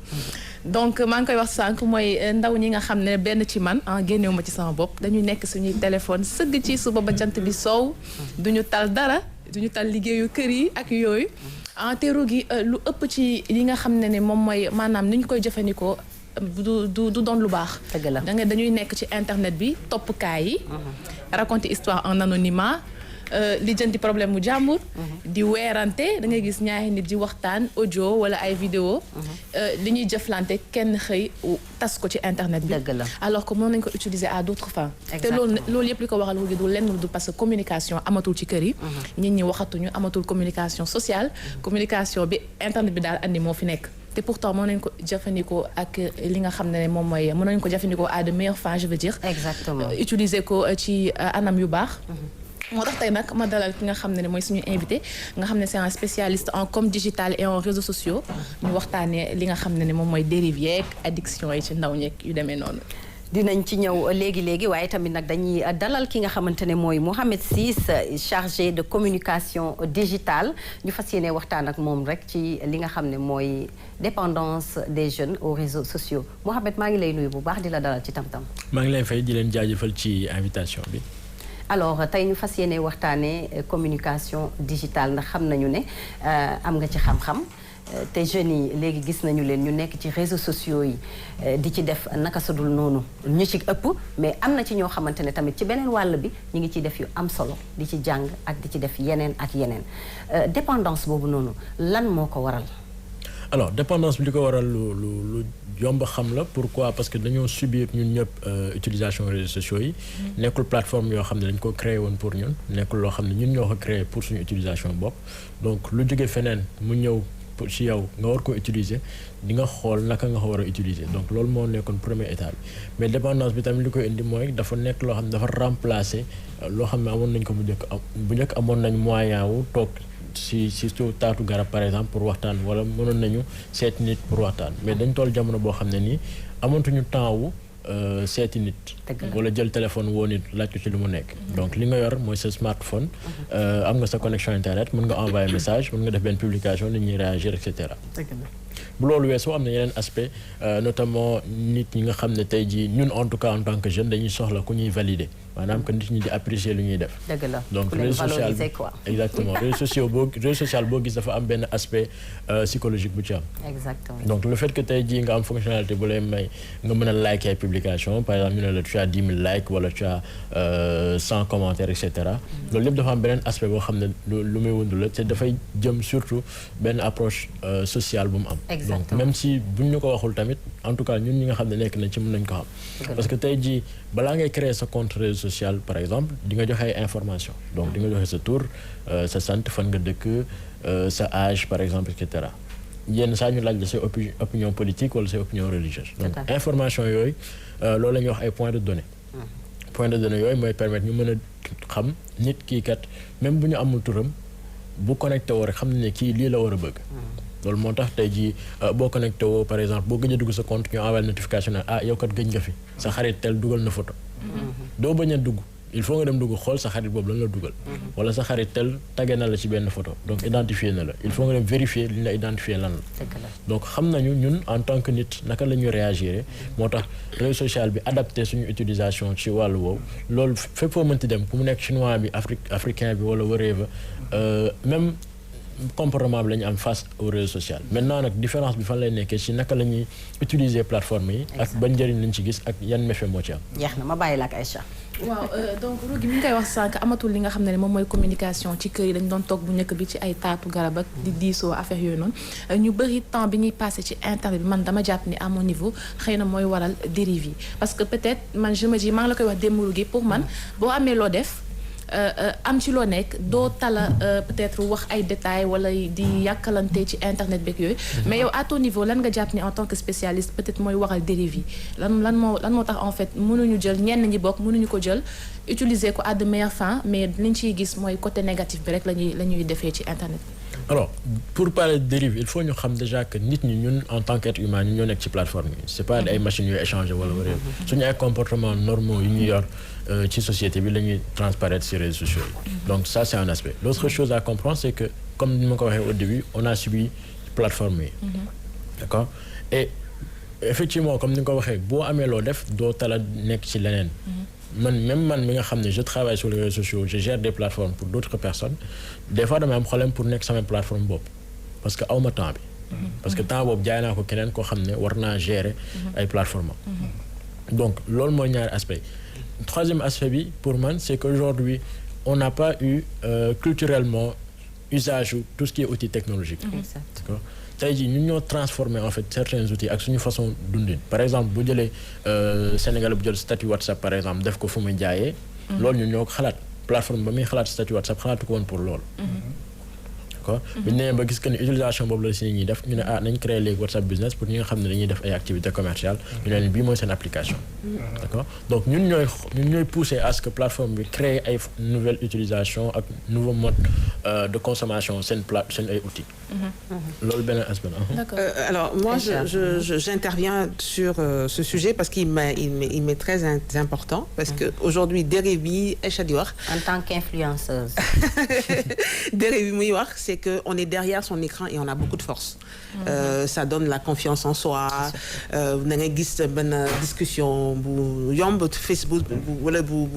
donc maa ngi koy wax sànq mooy ndaw ñi nga xam ne benn ci man génnewu ma ci sama bopp dañuy nekk suñuy téléphone sëgg ci suba ba jant bi soow duñu tal dara duñu tal liggéeyu kër yi ak yooyu. te Rogi lu ëpp ci li nga xam ne moom mooy maanaam ni ñu koy jëfandikoo. du doon lu baax. dëgg la dañuy nekk ci internet bi topp kaay yi. raconter histoire en anonymat. li jënti problème mu jàmbur. di weerante da ngay gis ñaari nit di waxtaan audio wala ay vidéo. li ñuy jëflante kenn xëy tas ko ci internet bi. dëgg la alors que mën nañu ko utiliser à d'autres fins. te exactement loolu yëpp li ko waxal du lenn du parce que communication amatul ci kër yi. nit ñi waxatuñu amatul communication sociale. communication bi internet bi daal andi moo fi nekk. te pourtant mën nañu ko jëfandikoo ak li nga xam ne moom mooy mën nañu ko jëfandikoo à de meilleures fins je veux dire. exactement utiliser ko ci anam yu baax. moo tax tey nag ma dalal ki nga xam ne mooy suñu invité nga xam ne c'est un spécialiste en com digital et en réseaux sociaux. ñu waxtaanee li nga xam ne moom mooy dérive yeeg addiction yi ci ndaw ñeeg yu demee noonu. dinañ ci ñëw léegi waaye tamit nag dañuy dalal ki nga xamante ne mooy Mohamed Ciss chargé de communication digitale ñu fas yéene waxtaan ak moom rek ci li nga xam ne mooy dépendance des jeunes aux réseaux sociaux Mohamed maa ngi lay nuyu bu baax di la dalal ci Tam Tam. maa ngi lay fay di leen jaajëfal ci invitation bi. alors tey ñu fas yéene waxtaanee communication digitale ndax xam nañu ne am nga ci xam-xam te jeunes yi léegi gis nañu leen ñu nekk ci réseaux sociaux yi di ci def naka sudul noonu ñu ci ëpp mais am na ci ñoo xamante ne tamit ci beneen wàll bi ñu ngi ciy def yu am solo di ci jàng ak di ci def yeneen ak yeneen dépendance boobu noonu lan moo ko waral. alors dépendance bi li ko waral lu yomb xam la pourquoi parce que dañoo subir ñun ñëpp utilisation réseaux sociaux yi nekkul plateforme yoo xam ne dañ ko créé woon pour ñun nekkul loo xam ne ñun ñoo ko créé pour suñu utilisation bopp donc lu jóge feneen mu ñëw ci yow nga war ko utiliser di nga xool naka nga ko war a utiliser donc loolu moo nekkoon première étape mais dépendance bi tamit li koy indi mooy dafa nekk loo xam ne dafa remplacer loo xam ne amoon nañ ko bu njëkk amoon nañ moyen wu toog si taatu garab par exemple pour waxtaan wala mënoon nañu seet nit pour waxtaan mais dañ toll jamono boo xam ne nii amatuñu temps wu seeti nit wala jël téléphone woo nit laaj ko ci lu mu nekk donc li nga yor mooy sa smartphone am nga sa connexion internet mën nga envoyer message mën nga def benn publication nit ñi réagir et cetera bu loolu weesoo am na yeneen aspect notamment nit ñi nga xam ne tey jii ñun en tout cas en tant que jeune dañuy soxla ku ñuy valider maanaam que nit ñi di apprécier lu ñuy def donc réseau social exactement réseau social boo gis dafa am benn aspect psychologique bu ci am donc le fait que tey jii nga am fonctionnalité bu lay may nga mën a like ay publication par exemple ñu ne la tu as 10 000 likes wala tu as 100 commentaires et cetera loolu lépp dafa am beneen aspect boo xam ne lu muy wundu la te dafay jëm surtout benn approche sociale bu mu am donc même si buñ ñu ko waxul tamit en tout cas ñun ñi nga xam ne nekk nañ ci mën nañ ko xam parce que tey jii balaa ngay créer sa compte réseau social par exemple di nga joxe ay information donc di nga joxe sa tur sa sant fan nga dëkk sa âge par exemple et cetera yenn saa ñu laaj la say opinion politique wala say opinion religieuse donc information yooyu loolu la ñuy wax ay points de données yooyu mooy permettre ñu mën a xam nit kii kat même bu ñu amul turam bu connecté woo rek xam ne kii lii la war a bëgg loolu moo tax tey jii boo connecté woo par exemple boo gëj a dugg sa compte ñu envoyé notification ne yow kat gëj nga fi sa xarit tel dugal na photo doo bañ a dugg il faut nga dem dugg xool sa xarit boobu lan la dugal wala sa xarit tel tagge na la ci benn photo donc identifié na la il faut nga dem vérifier li ñu la identifié lan la donc xam nañu ñun en tant que nit naka la ñuy réagir moo tax réseau social bi adapté suñu utilisation ci wàllu woowu loolu fépp foo mënti dem ku mu nekk chinois bi africain bi wala whatever même comportement bi la ñu am face au réseau social maintenant nag différence bi fan lay nekkee ci naka la ñuy utiliser plateforme yi ak ban njëriñ lañ ci gis ak yan méfait moo ci am. jeex na ma bàyyi la ak Aïcha. waaw donc Rougui mi ngi koy wax sànq amatul li nga xam ne moom mooy communication ci kër yi dañ doon toog bu njëkk bi ci ay taatu garab ak di diisoo affaire yooyu noonu ñu bëri temps bi ñuy passé ci internet bi man dama jàpp ni à mon niveau xëy na mooy waral dérive yi parce que peut-être man je me dis maa ngi la koy wax démb Rougui pour man boo amee loo def. am ci loo nekk doo tala peut-être wax ay détails wala di yàkkalante ci internet beeg yooyu mais yow à ton niveau lan nga jàpp ni en tant que spécialiste peut-être mooy waral dérive yi lan moo tax en fait mënuñu jël ñenn ñi bokk mënuñu ko jël utiliser ko à de meilleures fins mais liñ ciy gis mooy côté négatif bi rek la ñuy defee ci internet alors pour parler de dérive il faut ñu xam déjà que nit ñi ñun en tant qu'être humain ñun ñoo nekk ci plateforme yi c'est pas ay machines yooyu échanger wala wala suñu ay comportements normaux yu ñu yor ci société bi la ñuy transparaître sur les réseaux sociaux yi donc ça c'est un aspect l'autre chose à comprendre c'est que comme ni ma ko waxee au début on a subi plateforme yi d'accord et effectivement comme ni nga ko waxee boo amee loo def doo tala nekk ci leneen man mi nga xam ne je travaille sur les réseaux sociaux je gère des plateformes pour d'autres personnes des fois damay am problème pour nekk sama plateforme bopp parce que awma temps bi parce que temps boobu jaay naa ko keneen koo xam ne war naa gérer ay plateformes donc loolu mooy ñaari aspect troisième aspect bi pour man c'est qu'aujourd'hui on n'a pas eu culturellement usage tout ce qui est outils technologiques d'accord tey jii ñun ñoo transformer en fait certains outils ak suñu façon dundin par exemple bu jëlee Sénégal bu jël statut WhatsApp par exemple def ko fu muy jaayee loolu ñun ñoo ko xalaat plateforme ba muy xalaat statut WhatsApp xalaatu ko woon pour loolu d'accord bu ñu nee ba gis que ni utilisation boobu la si ñuy def ñu ne nañ créer léegi WhatsApp business pour ñi nga xam ne dañuy def ay activités commerciales ñu ne leen bii mooy seen application d'accord donc ñun ñooy pousser à ce que plateforme bi créer ay nouvelle utilisation ak nouveau mode de consommation seen ay outils loolu beneen aspect alors moi j'interviens sur ce sujet parce qu'il m'est très important parce que aujourd'hui dérive bi Aïcha di wax en tant qu'influenceuse dérive bi muy wax c'est qu'on est derrière son écran et on a beaucoup de force. Ça donne la confiance en soi. Da ngay gis benn discussion bu yomb Facebook wala bu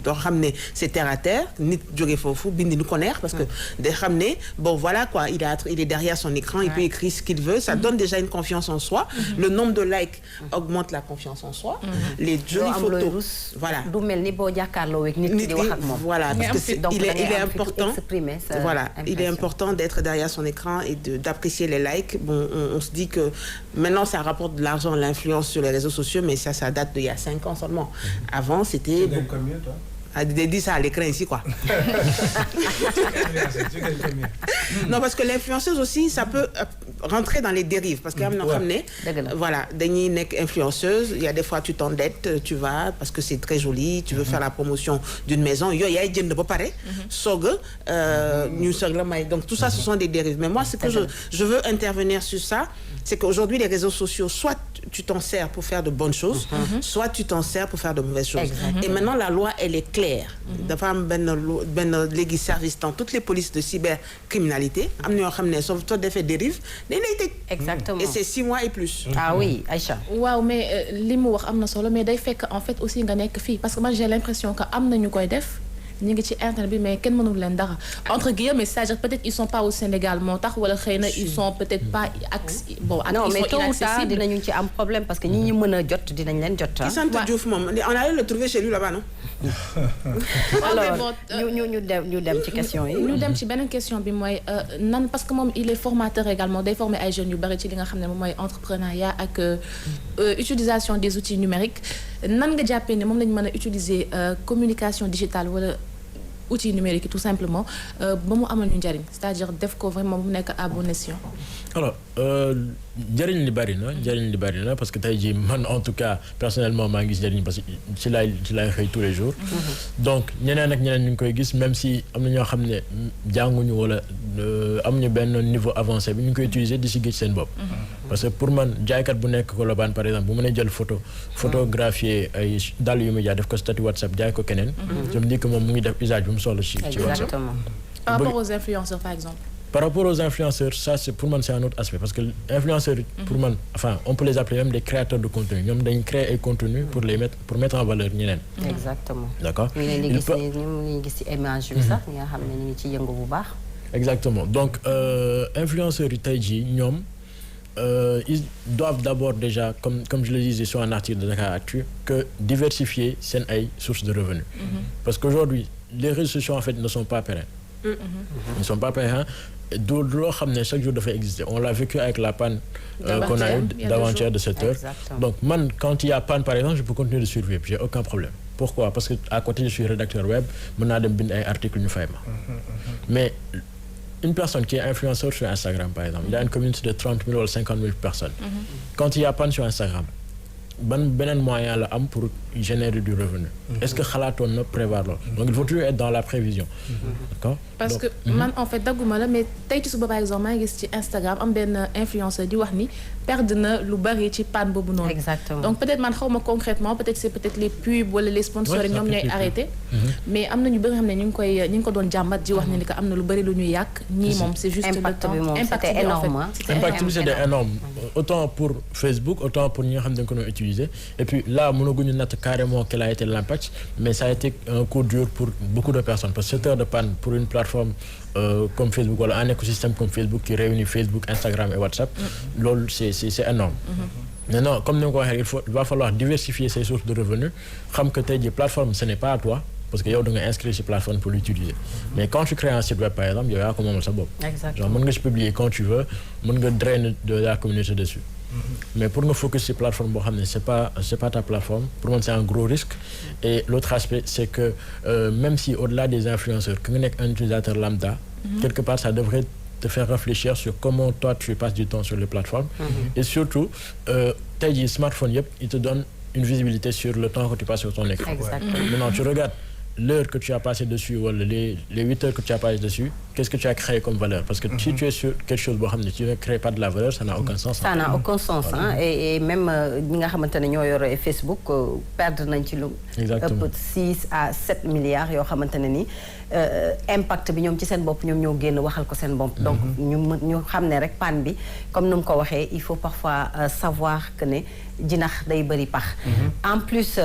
doo xam ne c'est terre à terre nit jóge foofu bindi lu ko neex parce que day xam ne bon voilà quoi il est derrière son écran, il peut écrire ce qu'il veut, ça donne déjà une confiance en soi. Le nombre de likes augmente la confiance en soi. Les jolies photos, voilà. Du mel ni boo jàkkaarloo ak nit di wax ak moom. Voilà, parce que il est important. Voilà, il est impression. important d'être derrière son écran et d'apprécier les likes. Bon, on se dit que maintenant ça rapporte de l'argent, l'influence sur les réseaux sociaux, mais ça date d'il y a 5 ans seulement. Avant, c'était... Tu gagnes combien, toi? Dis ça à l'écran ici, quoi. Non, parce que l'influenceuse aussi, ça peut rentrer dans les dérives. Parce qu'il y a voilà, des influenceuses, il y a des fois tu t'endettes, tu vas, parce que c'est très joli, tu veux faire la promotion d'une maison. Donc tout ça, ce sont des dérives. Mais moi, ce que je veux intervenir sur ça, c'est qu'aujourd'hui, les réseaux sociaux, soit tu t'en sers pour faire de bonnes choses, soit tu t'en sers pour faire de mauvaises choses. Et maintenant, la loi, elle est claire. Dafa am benn léegi service dans toutes les polices de cybercriminalité am na yoo xam ne soo defee dérive dañ lay tëj. Exactement. Et c'est 6 mois et plus. Ah oui, Aïcha. waaw mais li mu wax am na solo mais day fekk en fait aussi nga nekk fii parce que moi j'ai l'impression que am na ñu koy def ñu ngi ci internet bi mais kenn mënul leen dara entre guillemets c'est-à-dire peut-être ils sont pas au Sénégal moo tax wala xëy na ils sont peut-être pas non mais tôt ou tard dinañu ci am problème parce que ñi ñu mën a jot dinañ leen jot. Ki sant Diouf moom on allait le trouver chez lui là-bas non. Alors ñu dem ci question yi. ñu dem ci beneen question bi mooy nan parce que moom il est formateur également day former ay jeunes yu bari ci li nga xam ne moom mooy entrepreneuriat ak utilisation des outils numériques nan nga jàppee ne moom lañu mën a utiliser communication digitale wala outils numériques tout simplement ba mu amal ñu njariñ c'est-à-dire def ko vraiment mu nekk à bon escient. Alors njëriñ li bari na parce que tey jii man en tout cas personnellement maa ngi gis njëriñ parce que ci laay xëy tous les jours. Donc ñeneen ak ñeneen ñu ngi koy gis même si am na ñoo xam ne jànguñu wala amuñu benn niveau avancé bi ñu ngi koy utiliser di si gis seen bopp. Parce que pour man jaaykat bu nekk Colobane par exemple bu mënee jël photographier ay dàll yu muy jaay def ko statut WhatsApp jaay ko keneen. je me dis que moom mu ngi def usage bu mu soxla ci WhatsApp. Exactement. Par rapport aux influenceurs par exemple. Par rapport aux influenceurs, ça c'est pour moi c'est un autre aspect parce que influenceurs pour moi enfin on peut les appeler même des créateurs de contenu ñoom dañ créer ay contenu pour mettre en valeur ñeneen. Exactement. D'accord. ñu leen di gis ci image bi sax nga xam ne ñu ngi ci yëngu bu baax. Exactement donc influenceurs yi tey jii ñoom ils doivent d'abord déjà comme je le disais sur un article de Dakaractu que diversifier seen ay sources de revenus. Parce qu'aujourd'hui les réseaux sociaux en fait ne sont pas pérennes. Ils ne sont pas pérennes. Loo xam ne chaque jour dafay exister on l'a vécu avec la panne qu'on a eu d'avant-hier de 7 heures. Donc man quand il y a panne par exemple je peux continuer de survivre j'ai aucun problème. Pourquoi? Parce que à côté je suis rédacteur web mën naa dem bind ay articles ñu fay ma. Mais une personne qui est influenceur sur Instagram par exemple il y a une communauté de 30 000 ou 50 000 personnes. Quand il y a panne sur Instagram beneen moyen la am pour générer du revenu. Est-ce que xalaatoon na prévoir loolu. Donc il faut toujours être dans la prévision. D'accord. Parce que man en fait dagguma la mais tey ci suba par exemple maa ngi gis ci Instagram am benn influenceur di wax ni perdre na lu bari ci panne boobu noonu. Exactement. Donc peut-être man xawma concrètement peut-être c'est peut-être les pubs wala les sponsors ñoom ñooy arrêté. Mais am na ñu bëri xam ne ñu ngi ko doon jàmbat di wax ne que am na lu bari lu ñuy yàq. ñii moom c'est juste le temps impact bi énorme. Impact bi c'était énorme autant pour Facebook autant pour ñi nga xam ne dañ ko doon utiliser et puis là mënaguñu natt carrément quel a été l'impact mais ça a été un coup dur pour beaucoup de personnes parce que 7 heures de panne pour une plateforme comme Facebook wala un écosystème comme Facebook qui réunit Facebook, Instagram et WhatsApp loolu c'est énorme. Maintenant comme ni ma ko waxee il va falloir diversifier ses sources de revenus xam que tey jii plateforme ce n'est pas à toi parce que yow da nga inscrire ci plateforme pour l'utiliser mais quand tu crées un site web par exemple yow yaa ko moomal sa bopp. Genre mën nga ci publier quand tu veux mën nga drainer de la communauté dessus. Mais pour nga focus ci plateforme boo xam ne c'est pas ta plateforme pour moi c'est un gros risque et l'autre aspect c'est que même si au-delà des influenceurs que nga nekk un utilisateur lambda quelque part ça devrait te faire réfléchir sur comment toi tu passes du temps sur les plateformes et surtout tey jii smartphone yëpp il te donne une visibilité sur le temps que tu passes sur ton écran. Maintenant tu regardes l'heure que tu as passé dessus wala les 8 heures que tu as passé dessus qu'est-ce que tu as créé comme valeur? Parce que si tu es sur quelque chose boo xam ne tu ne crées pas de la valeur, ça n'a aucun sens. Ça n'a aucun sens, hein. Et même ñi nga xamante ne ñoo yore Facebook perdre nañ ci lu ëpp 6 à 7 milliards yoo xamante ne ni impact bi ñoom ci seen bopp ñoom ñoo génn waxal ko seen bopp. Donc ñu xam ne rek panne bi comme nu mu ko waxee il faut parfois savoir que ne jinax day bëri pax. En plus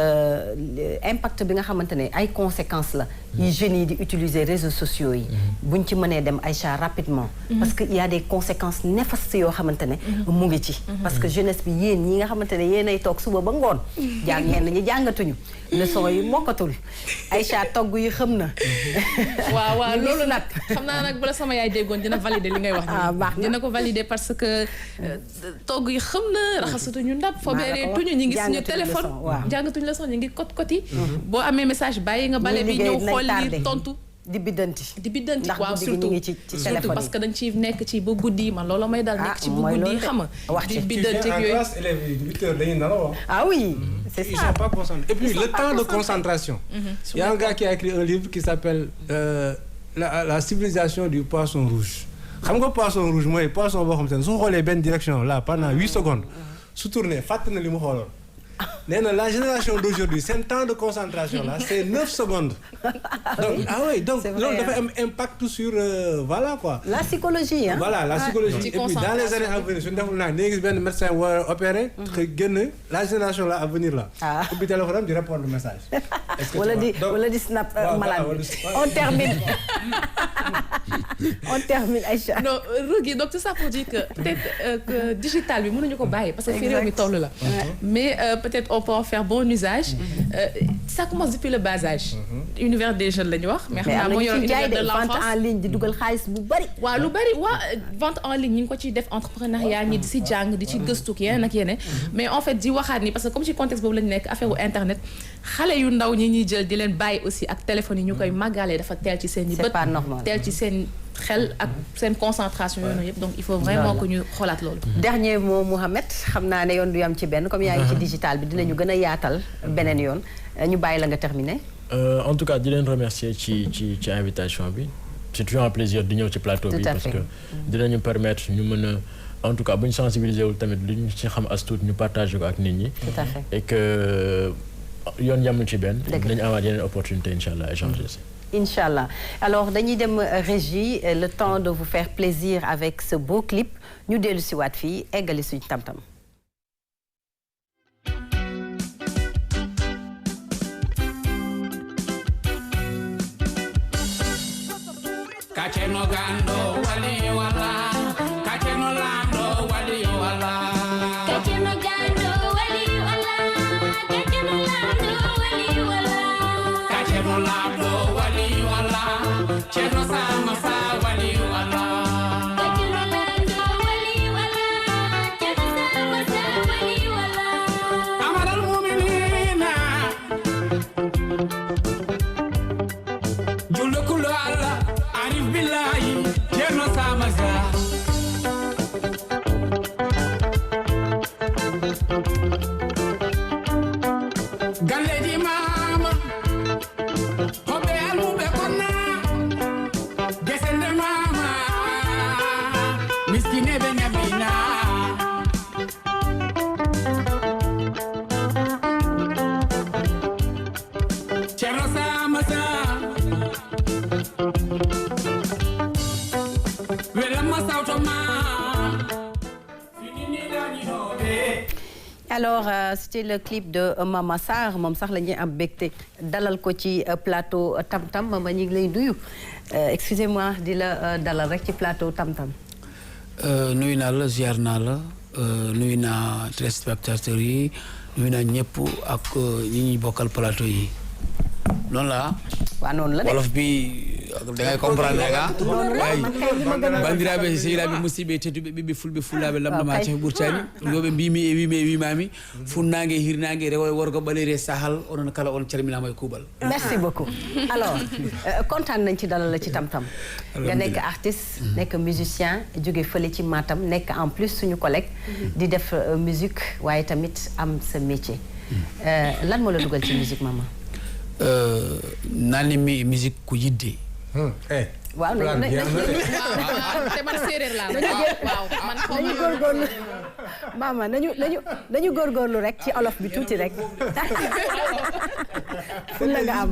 impact bi nga xamante ne ay conséquences la yi jeunes yi di utiliser réseaux sociaux yi. buñ ci mënee dem Aïcha rapidement. parce que il y a des conséquences néfastes yoo xamante ne mu ngi ci. parce que jeunesse bi yéen ñi nga xamante ne yéenay toog suba ba ngoon. ñenn ñi jàngatuñu leçon yi mokkatul Aïcha togg yi xam na. waaw loolu nag xam naa nag bala sama yaay déggoon dina valider li ngay wax nii. dina ko valider parce que togg yi xam na raxasatuñu ndab fobeeree tuñu ñu ngi suñu téléphone jàngatuñu leçon ñu ngi kot-koti boo amee message bàyyi nga bale bi ñëw xool li tontu di biddanti waaw surtout parce que dañ ci nekk ci ba guddi man loolu may dal nekk ci ba guddi xam nga di biddanti ak yooyu élèves yi 8 heures dañuy nelaw. ah oui c'est ça ils sont pas concentrés. Et puis le temps de concentration. Il y a un gars qui a écrit un livre qui s'appelle la civilisation du poisson rouge. xam nga poisson rouge mooy poisson boo xam te ne su xoolee benn direction là pendant 8 secondes su tourné fàtte na li mu xooloon. nee na la génération d'aujourd'hui seen temps de concentration là c'est 9 secondes. donc loolu dafa am impact sur voilà quoi. la psychologie hein. Voilà la psychologie. Et puis dans les années à venir suñu deful naa léegi gis benn médecin war a opérer. xëy génn la génération là à venir là. ubbi téléphone am di répondre message. wala di snap malade bi. on termine Aïcha. non Rougui donc tout ça pour dire que peut-être que digital bi mënuñu ko bàyyi parce que fii réew mi toll la. mais peut-être on peut en faire bon usage. Ça commence depuis le bas âge. Univers des jeunes la ñu wax. mais xam naa moo yor univers de l'enfance vente en ligne di dugal xaalis bu bari. waaw lu bari vente en ligne ñu ngi ko ciy def entrepreneuriat ñi di si jàng di ci gëstu ak yeneen ak yeneen. mais en fait di waxaat ni parce que comme ci contexte boobu la ñu nekk affaire u internet xale yu ndaw ñi ñuy jël di leen bàyyi aussi ak téléphone yi ñu koy màggalee dafa teel ci seen i bët. c'est pas normal teel ci seen xel ak seen concentration yooyu yëpp donc il faut vraiment que ñu xoolaat loolu. dernier mot Mouhamed xam naa ne yoon du yam ci benn comme yaa ngi ci digital bi dinañu gën a yaatal beneen yoon ñu bàyyi la nga terminer. En tout cas di leen remercier ci invitation bi c'est toujours un plaisir di ñëw ci plateau bi parce que dinañu permettre ñu mën a en tout cas bu ñu sensibiliser wul tamit lu ñu ci xam as tuut ñu partager ko ak nit ñi. tout à fait et que yoon yamul ci benn. dinañu amaat yeneen opportunité incha allah échanger si. Inch'Allah. Alors dañuy dem régie le temps de vous faire plaisir avec ce beau clip ñu dellu si waat fii eggali suñu tam-tam. Kacheno gando wali wala kacheno lando wali wala Kacheno gando wali wala kacheno lando wali wala kacheno lando wali wala cheno sama sa wali wala kacheno lando wali wala cheno sama sa wali wala amaral mu'minina jullu kullu alla arif billahi cheno sama sa galleji mama hoɓe almuɓe konna gesende mama miskineɓe ñamina ceerno sama sa welamma sawtoma Alors c'était le clip de Mama Sarr moom sax la ñuy am bégte dalal ko ci plateau Tam-Tam Mama ñu ngi lay nuyu excusez-moi di la dalal rek ci plateau Tam-Tam. nuyu naa la ziar naa la nuyu naa téléspectateurs yi nuyu naa ñëpp ak ñi ñuy bokkal plateau yi noonu la. waaw noonu la de wolof bi da ngay comprendre nga bandiraɓe sehilaaɓe musidɓe tedduɓe ɓiɓɓe fulɓe fullaaɓe lamɗoma cefe ɓurtani yoɓe mbimi e wimi e wimami funnague hirnague rewo e worgo ɓaleri sahal onon kala on calminama e kuuɓal. merci beaucoup alors kontaan nañ ci dalal la ci Tam-Tam nga nekk artiste nekk musicien jóge fële ci Matam nekk en plus suñu collègue di def musique waaye tamit am sa métier lan moo la dugal ci musique Mama. nanimi musique ko yidde waaw te man séeréer laa waaw man nañu góorgóorlu maama nañu góorgóorlu rek ci olof bi tuuti rek ful la nga am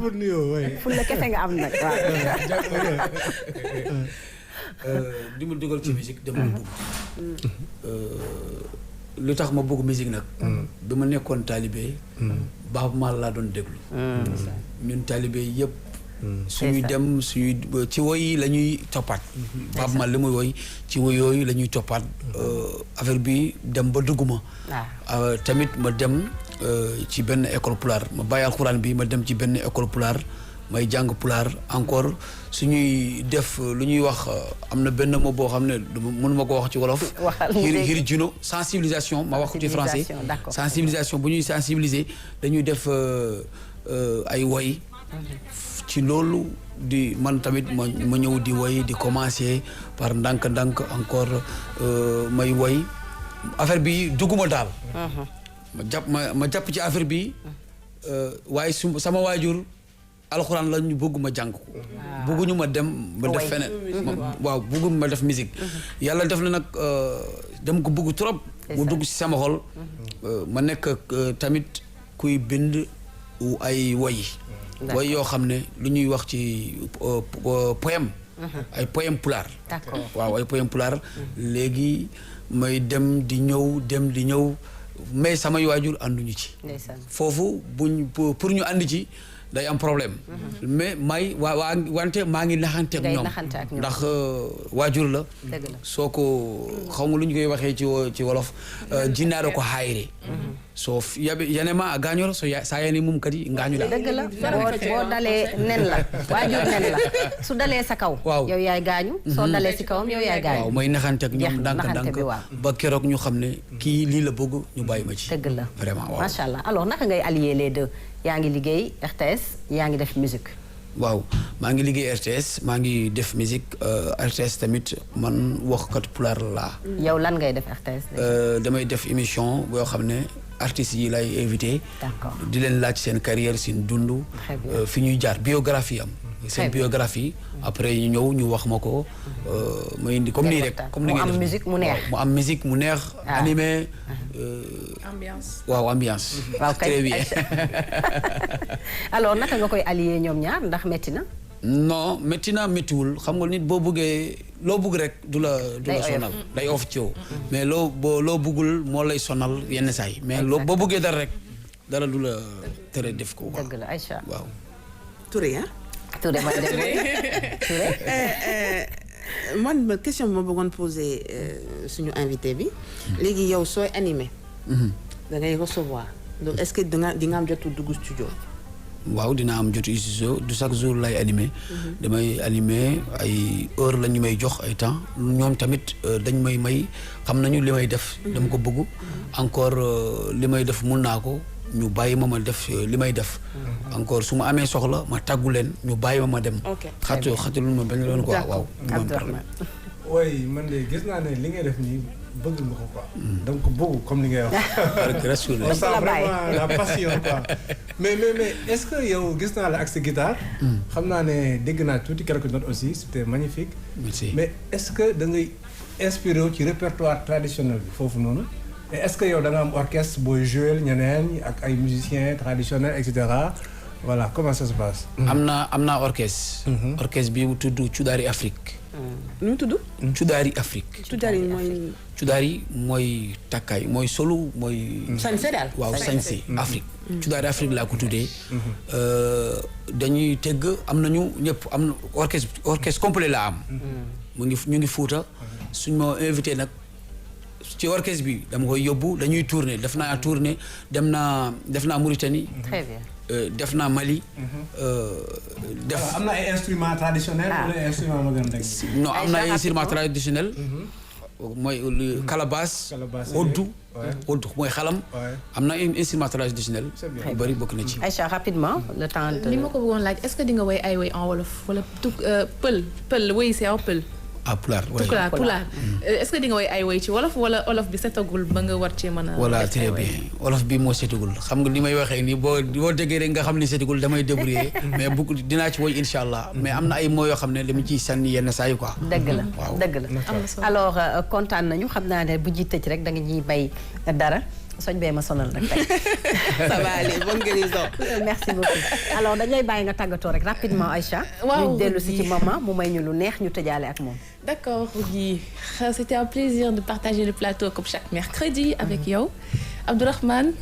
ful la kese nga am nag waaw di ma dugal ci musique dama bëgg lu tax ma bëgg musique nag bi ma nekkoon taalibe Baaba Maal laa doon déglu ñun taalibe yëpp suñuy dem suñuy ci woy yi la ñuy toppaat Baaba Maal li muy woy ci woy yooyu la ñuy toppaat affaire bi dem ba dugguma tamit ma dem ci benn école pulaar ma bàyyi alxuraan bi ma dem ci benn école pulaar may jàng pulaar encore suñuy def lu ñuy wax am na benn mot boo xam ne mënuma ko wax ci wolof hiri juno sensibilisation ma wax ko ci français sensibilisation bu ñuy sensibiliser dañuy def ay woy ci loolu di man tamit ma ñëw di woy di commencer par ndànk-ndànk encore may woy affaire bi dugguma daal ma jàpp ci affaire bi waaye sama waajur alxuraan la ñu bëgg ma jàng ko bëgguñu ma dem ma def feneen waaw bëgguñu ma def musique yàlla def na nag dem ko bëgg trop mu dugg ci sama xol ma nekk tamit kuy bind ay woy yoo xam ne lu ñuy wax ci poème ay poème pulaar waaw ay poème pulaar léegi may dem di ñëw mais sama waajur ànduñu ci foofu pour ñu ànd ci day am problème mais wante maa ngi naxanteeg ñoom ndax waajur la soo ko xaw ma lu ñu koy waxee ci wolof jinnaaro ko hayre so yanema a gaañoro so sa yani mum kadi ngaañu la dëgg la boo dalee nen la waajur nen la su dalee sa kaw yow yaay gaañu soo dalee si kawam yow yaay gaañu waaw may naxanteeg ñoom ndànk ba keroog ñu xam ne kii lii la bëgg ñu bàyyi ma ci dëgg la vraiment waaw macha allah alors naka ngay allier les deux yaa ngi liggéey RTS yaa ngi def musique waaw maa ngi liggéey RTS maa ngi def musique RTS tamit man waxkat pulaar laa yow lan ngay def RTS damay def émission boo xam ne artistes yi lay invité di leen laaj seen carrière seen dund fi ñuy jaar biographie am seen biographie après ñu ñëw ñu wax ma ko ma indi comme nii rek comme ni ngeen def mu am musique mu neex mu am musique mu neex animé ambiance waaw ambiance waaw kay très bien alors naka nga koy allier ñoom ñaar ndax métti na non métti na méttiwul xam nga nit boo bëggee loo bëgg rek du la sonal day off ci yow mais loo bëggul moo lay sonal yenn saa yi mais boo bëggee dara rek dara du la tere def ko dëgg la Aïcha waaw Touré ah Touré man question bi ma bëggoon poser suñu invité bi léegi yow sooy animé da ngay recevoir donc est-ce que di nga am jotu dugg studio waaw dina am jotu studio du chaque jour lay animé damay animé ay heure la ñu may jox ay temps ñoom tamit dañ may xam nañu li may def dama ko bëgg encore li may def mun naa ko ñu bàyyi ma def li may def encore su ma amee soxla ma tàggu leen ñu bàyyi ma dem xatul ma bañ leen quoi waaw oui man de gis naa ne li ngay def nii bëgg nga ko quoi donc bëgg comme li ngay wax on sent vraiment la passion quoi mais est-ce que yow gis naa la ak sa guitare xam naa ne dégg naa tuuti quelques notes aussi c'était magnifique merci mais est-ce que da ngay inspiré wu ci répertoire traditionnel bi foofu noonu et est-ce que yow da nga am orchestre booy jouer ñeneen ak ay musiciens traditionnels et cetera voilà comment ça se passe am naa orchestre orchestre bi mu tudd Cudaari Afrique nu mu tudd Cudaari Afrique Cudaari mooy takkaay mooy solu mooy sañse daal waaw sañse Afrique Cudaari Afrique laa ko tuddee dañuy tëgg am nañu ñëpp am na orchestre complet laa am ñu ngi Fuuta suñ ma invité nag ci orchestre bi dama koy yóbbu dañuy tourner def naa Mauritanie très bien def naa Mali am na ay instruments traditionnels wala ay instruments modernes non am na ay instruments traditionnels mooy calebasse oddu mooy xalam am na instrument traditionnel yu bëri bokk na ci Aïcha rapidement le temps de li ma ko bëggoon laaj est-ce que di nga woy ay woy en wolof wala pël woy c'est en pël Pulaar. Pulaar. Est-ce que di nga woy ay woy ci wolof wala olof bi setagul ba nga war cee mën a. voilà très bien wolof bi moo setagul xam nga li may waxee nii boo déggee rek nga xam ni setagul damay débrouiller mais dinaa ci woy incha allah mais am na ay mots yoo xam ne dama ciy sànni yenn saa yi quoi. dëgg la waaw dëgg la alors kontaan nañu xam naa ne bu ji tëj rek da nga ñuy bay dara. soñ bee ma sonal rek tey. Ça va aller, bonne guérison. Merci beaucoup alors dañ lay bàyyi nga tàggatoo rek rapidement Aïcha. ñu dellu si ci maman mu may ñu lu neex ñu tëjaale ak moom. D'accord Guy, c'était un plaisir de partager le plateau comme chaque mercredi avec yow. Abdourahmane,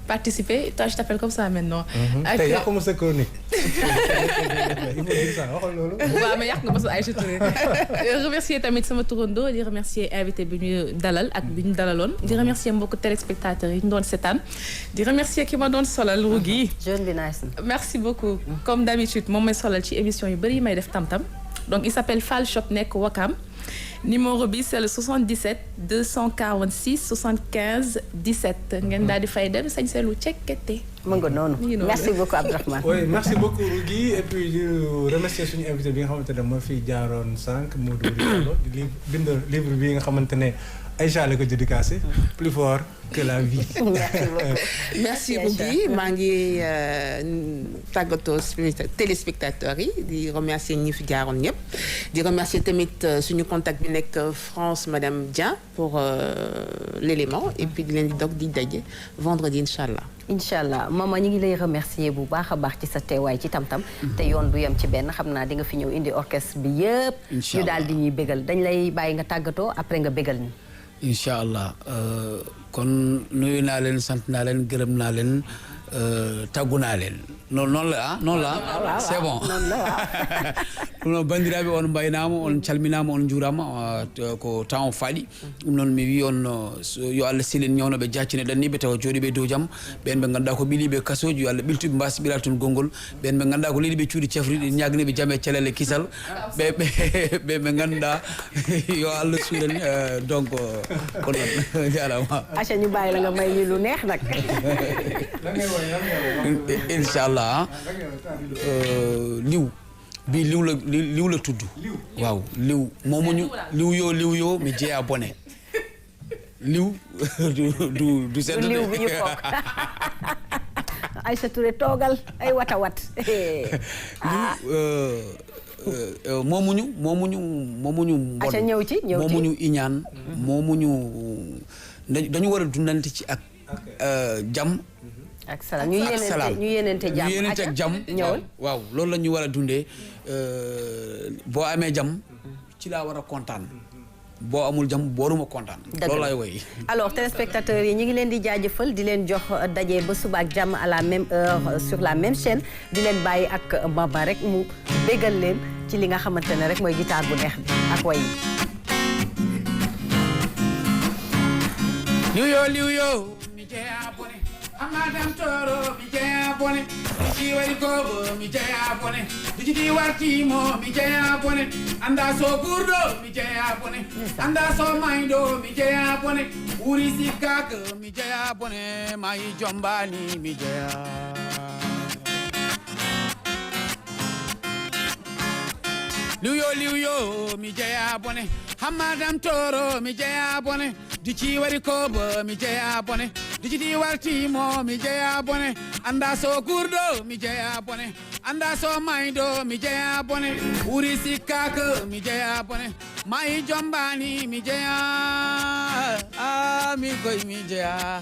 participer. Toi, je t'appelle comme ça maintenant. T'es là comme ça chronique. Il faut dire ça. Ouais, mais yàq nga ba sa Aïcha Touré. Remercier tamit sama turando, di remercier invité bi ñu dalal ak bi ñu dalaloon. Di remercier mbokku téléspectateurs yi ñu doon seetaan. Di remercier ki ma doon solal Rougui. Jeune bi nice. Merci beaucoup. Comme d'habitude, moom may solal ci émission yu bari yi may def tam-tam. Donc il s'appelle Fall Shop nekk Wakam. Numéro bi c'est le 77 246 75 17 ngeen daal di fay dem sañ seelu cekkete. mu ngi noonu merci beaucoup Abdourahmane. oui merci beaucoup Rougui et puis di remercier suñu invité bi nga xamante ne moo fi jaaroon sànq Modou Diallo di bind livre bi nga xamante ne Aïcha la ko dédicacé plus fort que la vie. merci beaucoup. merci Rougui maa ngi tàggatoo téléspectateurs yi di remercier ñi fi jaaroon ñëpp di remercier tamit suñu contact bi nekk France madame Dia pour l'élément et puis di leen di dog di daje vendredi incha allah. incha allah maman ñu ngi lay remercier bu baax a baax ci sa teewaay ci tam-tam. te yoon du yem ci benn xam naa di nga fi ñëw indi orchestre bi yëpp. ñu daal di ñuy bégal dañ lay bàyyi nga tàggatoo après nga bégal ñu. incha allah kon nuyu naa leen sant naa leen gërëm naa leen tàggu naa leen noonu la noonu la c'est bon ɗum bandiraɓe on mbaynama on calminama on juurama ko temps o faaɗi ɗum noon mi wi on yo Allah silen ñawnoɓe jaccine ɗanniɓe tawa jooɗiɓe dow jaam ɓen ɓe ganduɗa ko ɓiiliɓe kasoji yo Allah ɓiltuɓe mbasa ɓira toon gongol ɓen ɓe ganduɗa ko leeɗiɓe cuuɗi cafriɗe ñagneɓe jaam e calele kisal ɓe ganduɗa yo Allah suuren donc ko noon jarama aca ñu bàyyi la nga may ñu lu neex nag inchallah liw bi liw la tudd waaw liw moomuñu liw yoo mi jeeya bone liw du sedd liw bi ñu foog Aïcha Touré toogal ay wat liw moomuñu mbon aca ñëw ci moomuñu iñaan moomuñu dañu war a dundante ci ak jàmm ak salaam ñu yéenente ak jàmm ñëwal waaw loolu la ñu war a dundee boo amee jàmm ci laa war a kontaan boo amul jàmm booruma kontaan loolu lay woy alors téléspectateurs yi ñu ngi leen di jaajëfal di leen jox daje ba suba ak jàmm à la même heure sur la même chaîne di leen bàyyi ak Baba rek mu bégal leen ci li nga xamante ne rek mooy guitare bu neex bi ak way liw yo mi jeeya bone amadam toro mi jeeya bone di wari gogo mi jeeya bone di wartimo mi jeeya bone anda so gurdo mi jeeya bone anda so maydo mi jeeya bone uri sikak mi jeeya bone mai jombani mi jeeya liw yo mi jeeya bone hamadam toro mi jeeya bone di wari kobo mi jeeya bone di wartimo mi jeeya bone anda so gurdo mi jeeya bone anda so maydo mi jeeya bone uri sikkaka mi jeeya bone mai jombani mi jeeya mi koy mi jeeya